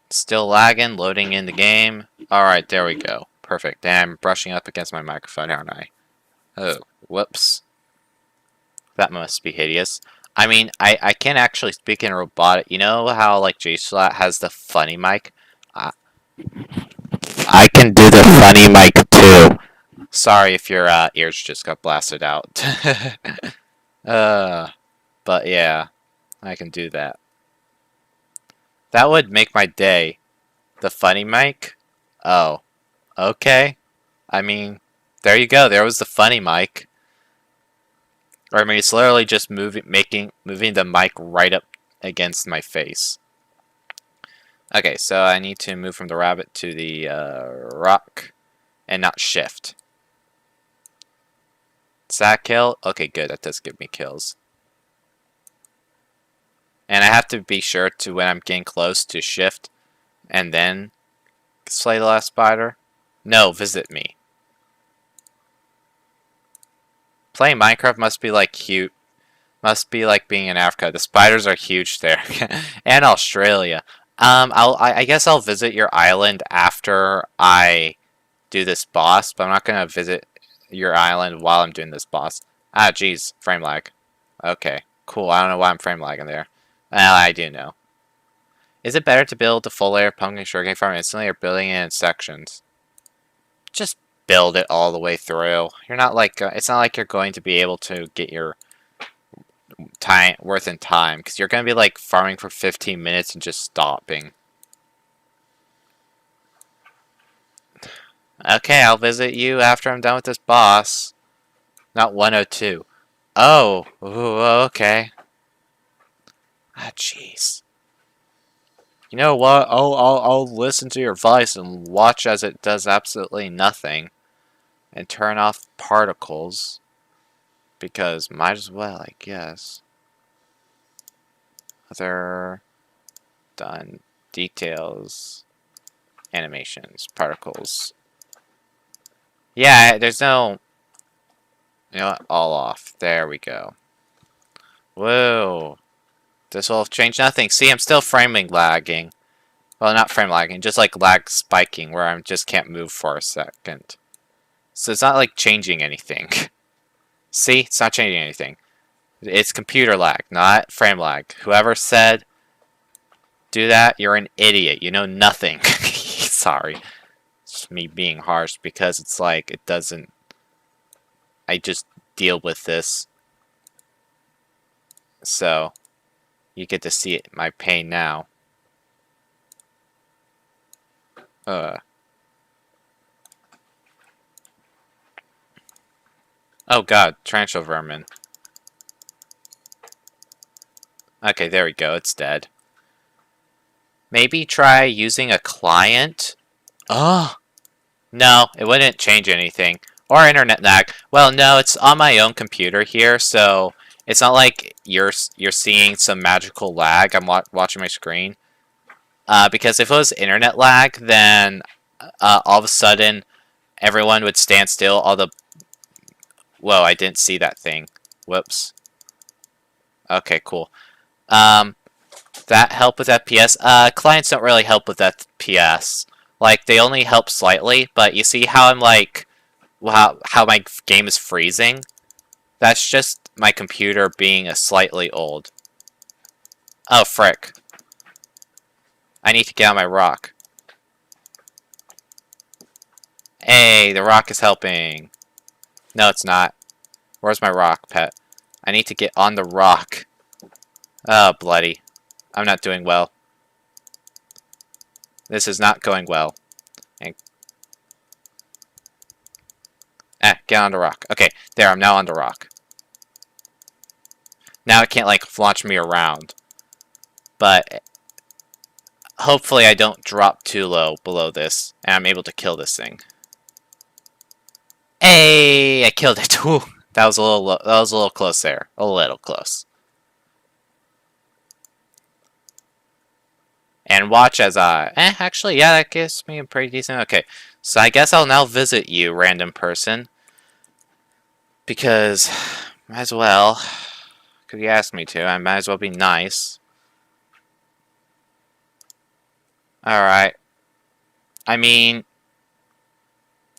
Still lagging, loading in the game. Alright, there we go. Perfect. Damn, I'm brushing up against my microphone, aren't I? Oh, whoops. That must be hideous. I mean, I can actually speak in robotic. You know how, like, JSlat has the funny mic? I can do the funny mic, too. Sorry if your ears just got blasted out. But yeah, I can do that. That would make my day. The funny mic? Oh. Okay. I mean, there you go. There was the funny mic. Or I mean, it's literally just moving the mic right up against my face. Okay, so I need to move from the rabbit to the rock and not shift. Does that kill? Okay, good. That does give me kills. And I have to be sure to, when I'm getting close, to shift and then slay the last spider. No, visit me. Playing Minecraft must be like cute. Must be like being in Africa. The spiders are huge there. And Australia. I guess I'll visit your island after I do this boss, but I'm not gonna visit your island while I'm doing this boss. Ah, jeez, frame lag. Okay, cool. I don't know why I'm frame lagging there. Well, I do know. Is it better to build the full layer of pumpkin sugarcane farm instantly or building it in sections? Just build it all the way through. You're not like it's not like you're going to be able to get your time worth in time because you're going to be like farming for 15 minutes and just stopping. Okay, I'll visit you after I'm done with this boss. Not 102. Oh, ooh, okay. Ah, jeez. You know what? I'll listen to your advice and watch as it does absolutely nothing, and turn off particles, because might as well, I guess. Other done details, animations, particles. Yeah, there's no. You know what? All off. There we go. Whoa. This will change nothing. See, I'm still framing lagging. Well, not frame lagging, just like lag spiking, where I just can't move for a second. So it's not like changing anything. See, it's not changing anything. It's computer lag, not frame lag. Whoever said do that, you're an idiot. You know nothing. Sorry. It's me being harsh because it's like it doesn't. I just deal with this. So you get to see it, my pain now. Oh god, tarantula vermin. Okay, there we go, it's dead. Maybe try using a client? Oh! No, it wouldn't change anything. Or internet lag. Well, no, it's on my own computer here, so it's not like you're seeing some magical lag. I'm watching my screen. Because if it was internet lag, then all of a sudden everyone would stand still. All the... Whoa, I didn't see that thing. Whoops. Okay, cool. That help with FPS? Clients don't really help with FPS. Like, they only help slightly, but you see how I'm like... how my game is freezing? That's just my computer being a slightly old. Oh, frick. I need to get on my rock. Hey, the rock is helping. No, it's not. Where's my rock, pet? I need to get on the rock. Oh, bloody. I'm not doing well. This is not going well. And get on the rock. Okay, there, I'm now on the rock. Now it can't, like, launch me around. But hopefully I don't drop too low below this, and I'm able to kill this thing. Hey, I killed it. Whew. That was a little close there. A little close. And watch as actually, yeah, that gives me a pretty decent... Okay, so I guess I'll now visit you, random person. Because, might as well. Because you asked me to, I might as well be nice. Alright. I mean...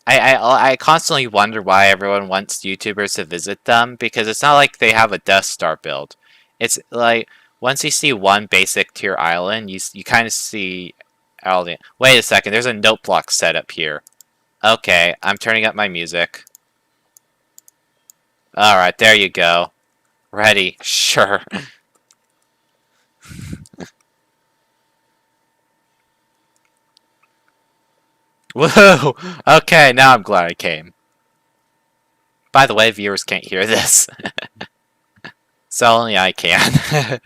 I constantly wonder why everyone wants YouTubers to visit them, because it's not like they have a Death Star build. It's like... Once you see one basic tier island, you kind of see all the... Wait a second, there's a note block set up here. Okay, I'm turning up my music. Alright, there you go. Ready? Sure. Woohoo! Okay, now I'm glad I came. By the way, viewers can't hear this. So only I can.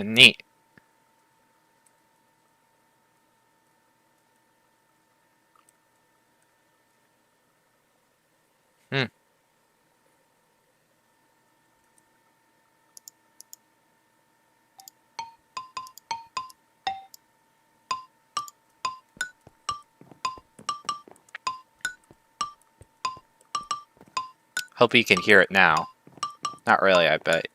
Neat. Hmm. Hope you can hear it now. Not really, I bet.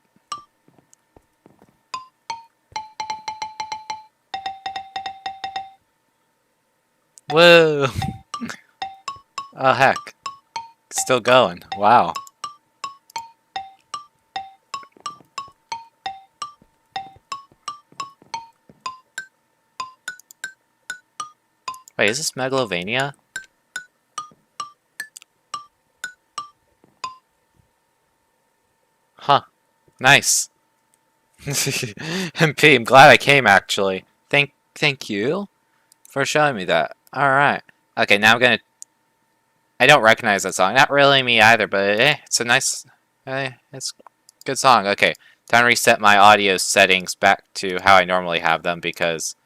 Whoa! Oh, heck. It's still going. Wow. Wait, is this Megalovania? Huh. Nice. MP, I'm glad I came, actually. Thank you for showing me that. Alright. Okay, now I'm gonna... I don't recognize that song. Not really me either, but it's a nice... it's a good song. Okay, time to reset my audio settings back to how I normally have them, because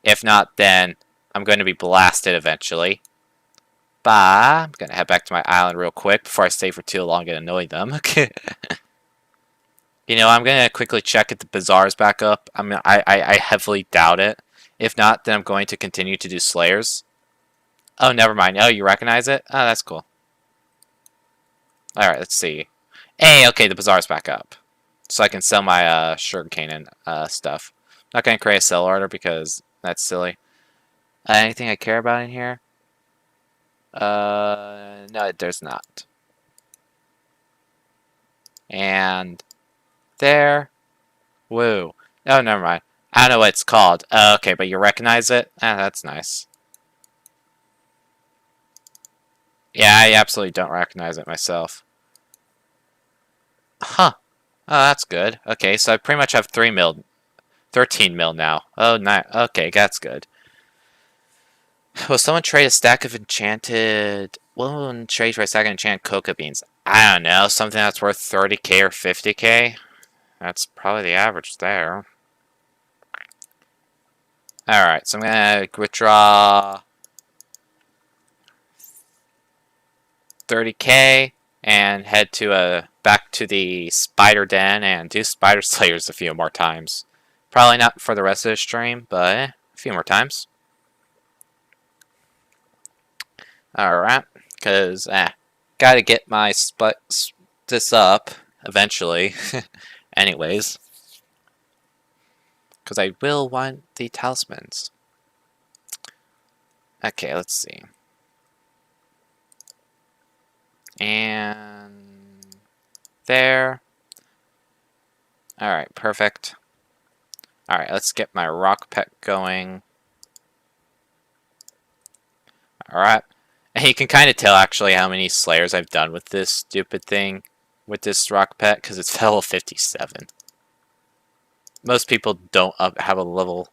if not, then I'm going to be blasted eventually. But I'm gonna head back to my island real quick before I stay for too long and annoy them. Okay. You know, I'm gonna quickly check if the bazaar's back up. I heavily doubt it. If not, then I'm going to continue to do Slayers. Oh, never mind. Oh, you recognize it? Oh, that's cool. Alright, let's see. Hey, okay, the bazaar's back up. So I can sell my sugarcane and stuff. I'm not gonna create a sell order because that's silly. Anything I care about in here? No, there's not. And there. Woo. Oh, never mind. I don't know what it's called. Okay, but you recognize it? That's nice. Yeah, I absolutely don't recognize it myself. Huh. Oh, that's good. Okay, so I pretty much have 13 mil now. Oh, nice. Okay, that's good. Will someone trade a stack of enchanted... Will trade for a stack of enchanted cocoa beans? I don't know, something that's worth 30k or 50k? That's probably the average there. Alright, so I'm gonna withdraw 30k and head to back to the spider den and do spider slayers a few more times. Probably not for the rest of the stream, but a few more times. Alright, because gotta get my this up eventually. Anyways. because I will want the talismans. Okay, let's see. And there. Alright, perfect. Alright, let's get my rock pet going. Alright. And you can kind of tell actually how many slayers I've done with this stupid thing, with this rock pet, because it's level 57. Most people don't have a level.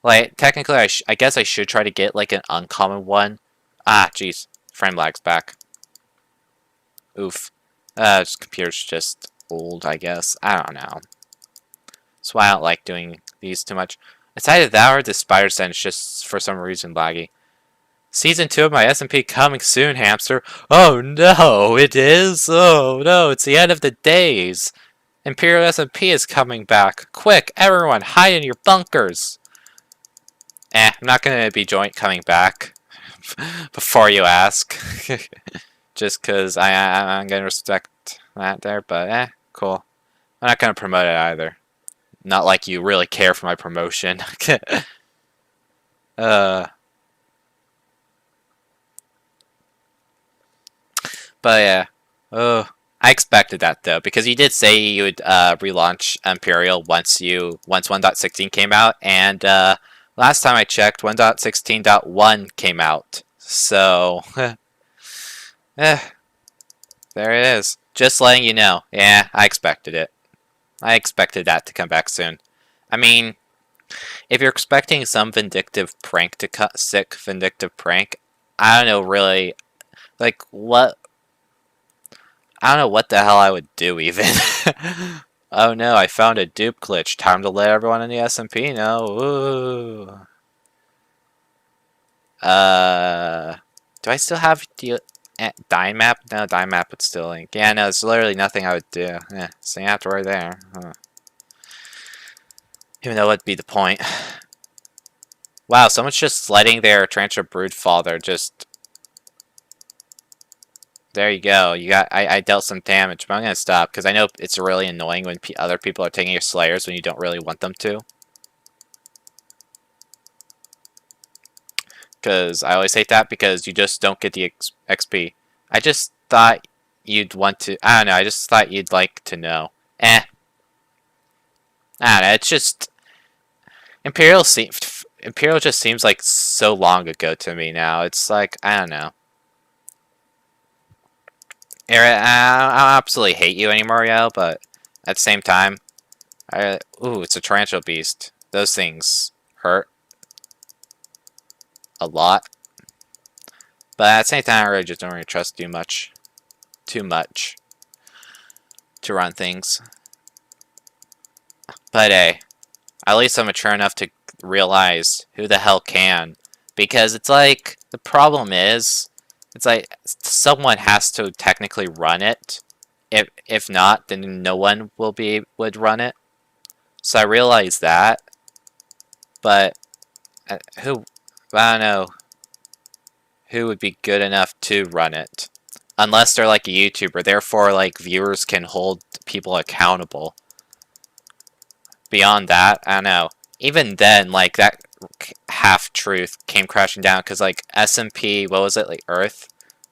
Like, technically, I guess I should try to get like an uncommon one. Ah, jeez. Frame lag's back. Oof. This computer's just old, I guess. I don't know. That's why I don't like doing these too much. It's either that or the spider sense just for some reason laggy. Season 2 of my SMP coming soon, hamster. Oh no, it is? Oh no, it's the end of the days. Imperial SMP is coming back. Quick, everyone, hide in your bunkers. I'm not gonna be coming back. Before you ask. Just cause I'm gonna respect that there, but cool. I'm not gonna promote it either. Not like you really care for my promotion. But yeah, I expected that though, because you did say you would relaunch Imperial once 1.16 came out, and last time I checked, 1.16.1 came out. So, there it is. Just letting you know. Yeah, I expected it. I expected that to come back soon. I mean, if you're expecting some vindictive prank to cut sick vindictive prank, I don't know really, like what. I don't know what the hell I would do even. Oh no, I found a dupe glitch. Time to let everyone in the SMP know. Ooh. Do I still have the dye map? No, dye map would still link. Yeah, no, there's literally nothing I would do. So you have to right there. Huh. Even though it'd be the point. Wow, someone's just letting their Tarantula brood fall. They're just. There you go. I dealt some damage, but I'm gonna stop because I know it's really annoying when other people are taking your slayers when you don't really want them to. Because I always hate that because you just don't get the XP. I just thought you'd want to. I don't know. I just thought you'd like to know. I don't know. It's just Imperial just seems like so long ago to me now. It's like I don't know. I don't absolutely hate you anymore, yo, but at the same time, ooh, it's a tarantula beast. Those things hurt a lot. But at the same time, I really just don't really trust you too much to run things. But hey, at least I'm mature enough to realize who the hell can. Because it's like, the problem is, it's like, someone has to technically run it. If not, then no one would run it. So I realize that. But, I don't know. Who would be good enough to run it? Unless they're like a YouTuber. Therefore, like, viewers can hold people accountable. Beyond that, I don't know. Even then, like, that half-truth came crashing down. Because, like, SMP, what was it? Like, Earth?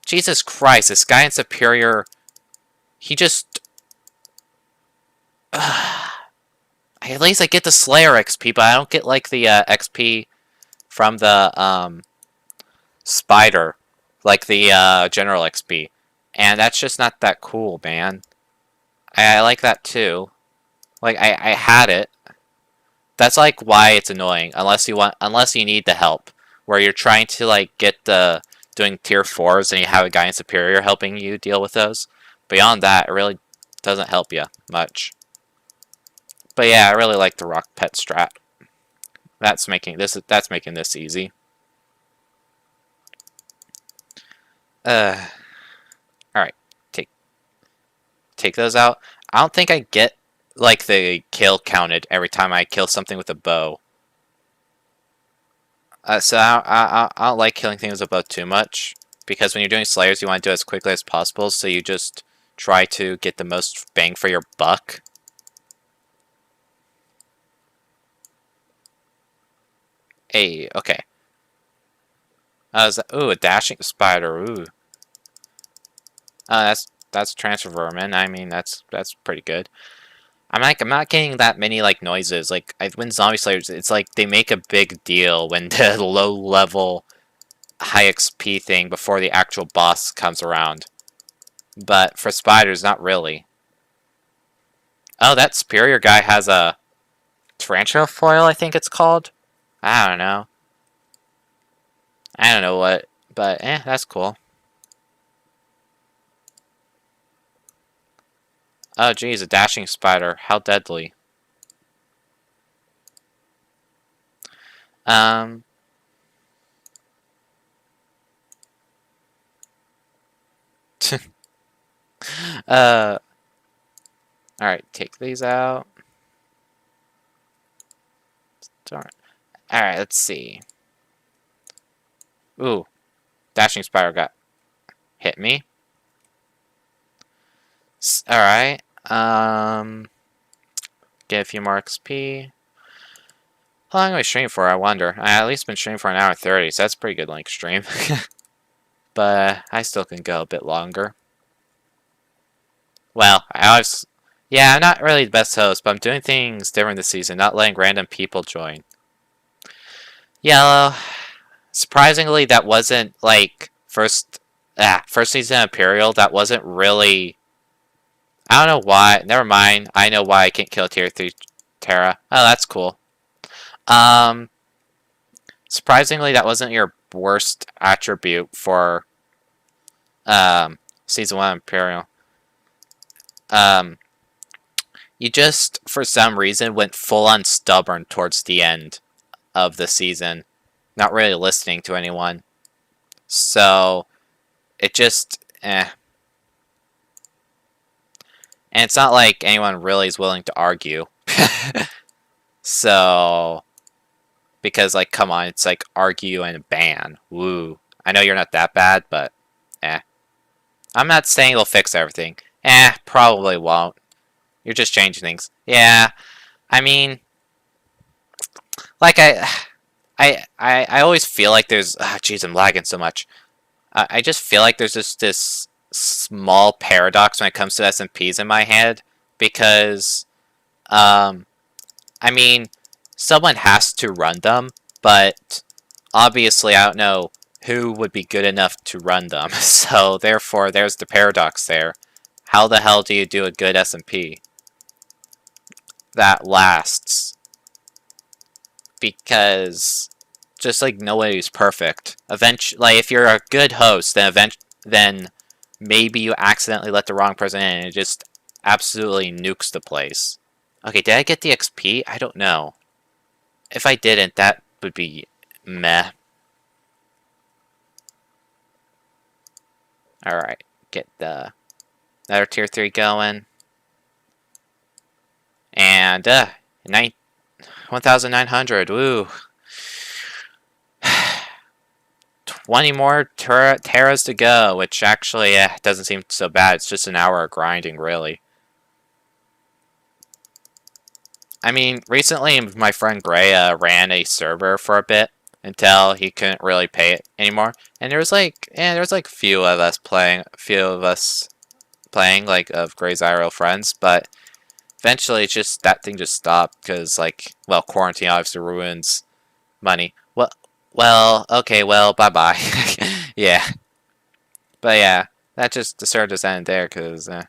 Jesus Christ, this guy in Superior... He just... At least I get the Slayer XP, but I don't get, like, the XP from the, Spider. Like the, General XP. And that's just not that cool, man. I like that, too. Like, I had it. That's, like, why it's annoying. Unless you need the help. Where you're trying to, like, get the... doing tier 4s and you have a guy in Superior helping you deal with those. Beyond that, it really doesn't help you much. But yeah, I really like the rock pet strat. That's making this easy. Alright. Take those out. I don't think I get like the kill counted every time I kill something with a bow. So I don't like killing things with a bow too much. Because when you're doing slayers, you want to do it as quickly as possible, so you just try to get the most bang for your buck. Hey, okay. Ooh, a dashing spider. Ooh. That's transfer vermin. I mean, that's pretty good. I'm not getting that many like noises. Like I when Zombie Slayers, it's like they make a big deal when the low level high XP thing before the actual boss comes around. But for spiders, not really. Oh, that superior guy has a tarantula foil, I think it's called. I don't know. I don't know what, but that's cool. Oh, geez, a dashing spider. How deadly. Um. uh. All right, take these out. Darn. All right, let's see. Ooh, dashing spider got hit me. All right. Get a few more XP. How long am I streaming for? I wonder. I at least been streaming for an hour 30, so that's a pretty good length stream. But I still can go a bit longer. Well, yeah, I'm not really the best host, but I'm doing things different this season, not letting random people join. Yellow. Surprisingly, that wasn't like first season Imperial. That wasn't really. I don't know why. Never mind. I know why I can't kill tier 3 Terra. Oh, that's cool. Surprisingly, that wasn't your worst attribute for season 1 Imperial. You just, for some reason, went full-on stubborn towards the end of the season. Not really listening to anyone. So, it just, And it's not like anyone really is willing to argue. So, because, like, come on, it's like argue and ban. Woo. I know you're not that bad, but, I'm not saying it'll fix everything. Probably won't. You're just changing things. Yeah, I mean, like I always feel like there's. Jeez, I'm lagging so much. I just feel like there's just this small paradox when it comes to SMPs in my head because, I mean, someone has to run them, but obviously I don't know who would be good enough to run them. So therefore, there's the paradox there. How the hell do you do a good SMP that lasts? Because just like nobody's perfect. Eventually, like if you're a good host, then maybe you accidentally let the wrong person in and it just absolutely nukes the place. Okay, did I get the XP? I don't know. If I didn't, that would be meh. Alright, get the another tier 3 going. And 1,900, woo. 20 more Terras to go, which actually doesn't seem so bad. It's just an hour of grinding, really. I mean, recently my friend Gray ran a server for a bit until he couldn't really pay it anymore, and there was like, few of us playing, like of Gray's IRL friends, but eventually it's just that thing just stopped because, like, well, quarantine obviously ruins money. Well, okay, well, bye-bye. Yeah. But yeah, the server just ended there because, and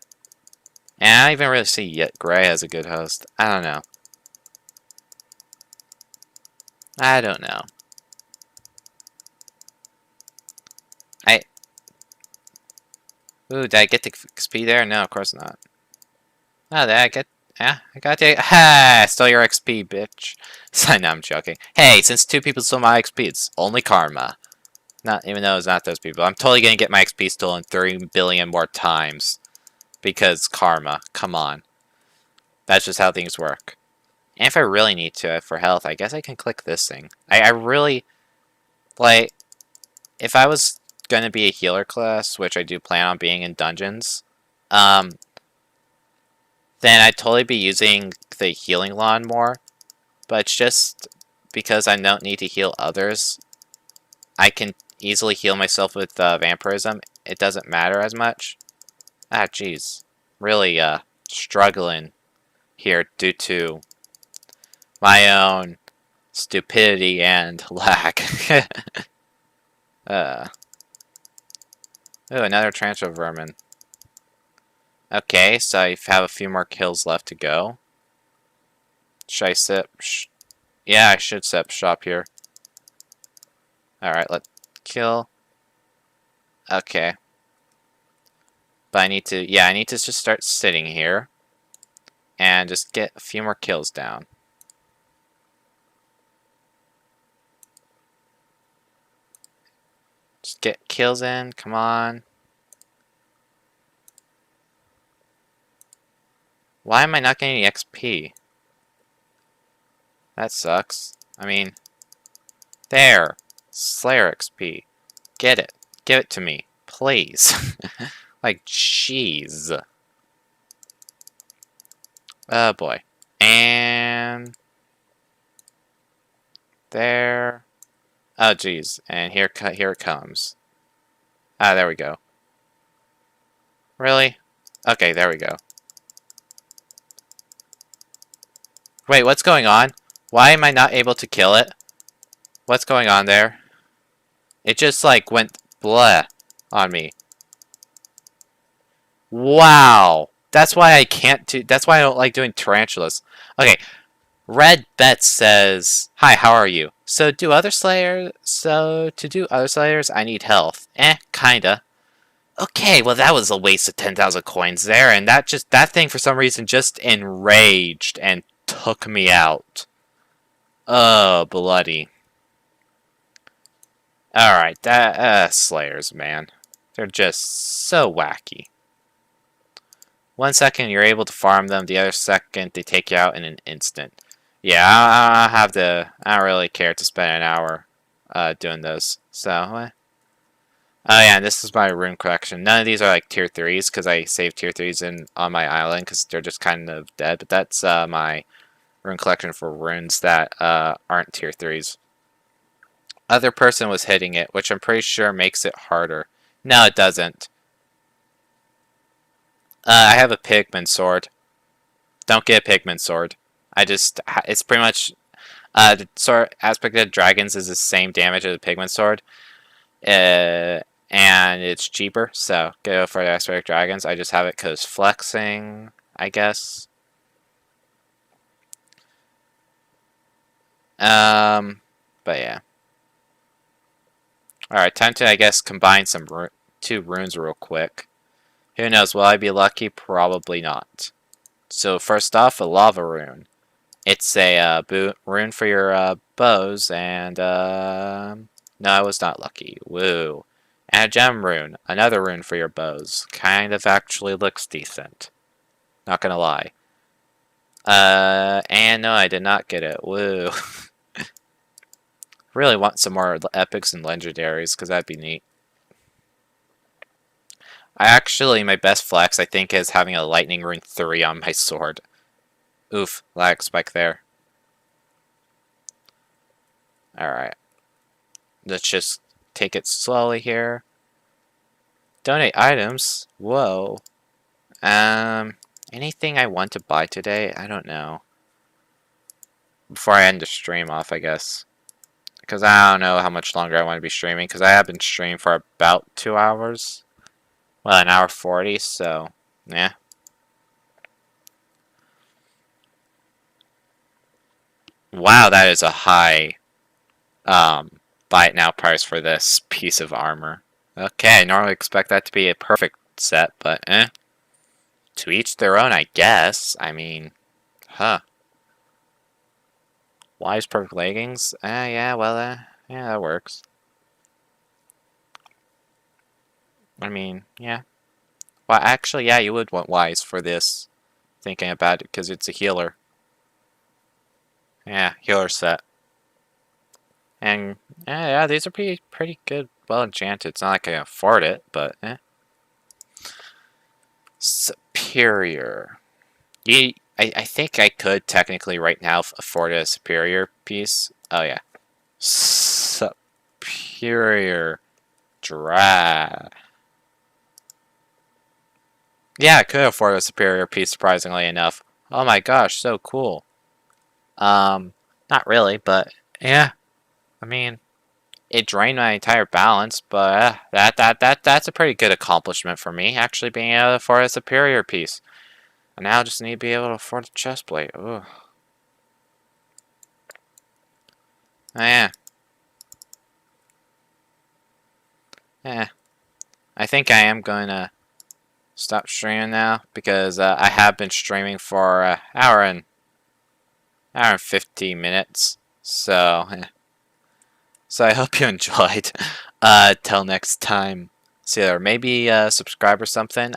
I don't even really see yet Gray as a good host. I don't know. Ooh, did I get the XP there? No, of course not. Oh, did I get... Yeah, I got the... Ha! Stole your XP, bitch. No, I'm joking. Hey, since 2 people stole my XP, it's only karma. Not even though it's not those people. I'm totally gonna get my XP stolen 30 billion more times. Because karma. Come on. That's just how things work. And if I really need to for health, I guess I can click this thing. I really... Like, if I was gonna be a healer class, which I do plan on being in dungeons, then I'd totally be using the healing lawn more. But it's just because I don't need to heal others, I can easily heal myself with vampirism. It doesn't matter as much. Ah, jeez. Really, struggling here due to my own stupidity and lack. Ooh, another tarantula vermin. Okay, so I have a few more kills left to go. Should I set... yeah, I should set up shop here. Alright, let's kill. Okay. But I need to... yeah, I need to just start sitting here. And just get a few more kills down. Just get kills in, come on. Why am I not getting any XP? That sucks. I mean... there! Slayer XP. Get it. Give it to me. Please. Like, jeez. Oh boy. And... there... oh jeez. And here it comes. Ah, there we go. Really? Okay, there we go. Wait, what's going on? Why am I not able to kill it? What's going on there? It just, like, went bleh on me. Wow! That's why I can't do... that's why I don't like doing tarantulas. Okay. Red Bet says, hi, how are you? So, to do other slayers, I need health. Kinda. Okay, well, that was a waste of 10,000 coins there, and that thing, for some reason, just enraged and took me out. Oh, bloody. Alright, slayers, man. They're just so wacky. 1 second, you're able to farm them. The other second, they take you out in an instant. Yeah, I don't really care to spend an hour doing those. So, oh yeah, and this is my rune collection. None of these are like tier 3s because I saved tier 3s on my island because they're just kind of dead. But that's my rune collection for runes that aren't tier 3s. Other person was hitting it, which I'm pretty sure makes it harder. No, it doesn't. I have a pigman sword. Don't get a pigman sword. It's pretty much, the sword aspect of dragons is the same damage as a pigman sword. And it's cheaper, so go for the aspect of dragons. I just have it because flexing, I guess. But yeah. Alright, time to, I guess, combine some two runes real quick. Who knows, will I be lucky? Probably not. So first off, a lava rune. It's a rune for your bows, and no, I was not lucky. Woo. And a gem rune, another rune for your bows. Kind of actually looks decent. Not gonna lie. And no, I did not get it. Woo. Really want some more epics and legendaries, because that'd be neat. My best flex, I think, is having a lightning rune 3 on my sword. Oof, lag spike there. Alright. Let's just take it slowly here. Donate items? Whoa. Anything I want to buy today? I don't know. Before I end the stream off, I guess. Because I don't know how much longer I want to be streaming, because I have been streaming for about 2 hours. Well, an hour 40, so, yeah. Wow, that is a high, buy it now price for this piece of armor. Okay, I normally expect that to be a perfect set, but, to each their own, I guess. I mean, huh. Wise perfect leggings? Yeah, well, yeah, that works. I mean, yeah. Well, actually, yeah, you would want Wise for this. Thinking about it, because it's a healer. Yeah, healer set. And, yeah, these are pretty good, well enchanted. It's not like I can afford it, but, Superior. I think I could technically right now afford a superior piece. Oh yeah. Superior drag. Yeah, I could afford a superior piece, surprisingly enough. Oh my gosh, so cool. Not really, but yeah. I mean, it drained my entire balance, but that's a pretty good accomplishment for me, actually being able to afford a superior piece. And now I just need to be able to afford a chest plate. Ooh. Oh, yeah. Yeah. I think I am going to stop streaming now because I have been streaming for an hour and 15 minutes. So, so I hope you enjoyed. Till next time. See you there. Maybe subscribe or something.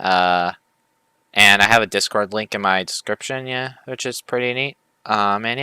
And I have a Discord link in my description, yeah, which is pretty neat. And yeah.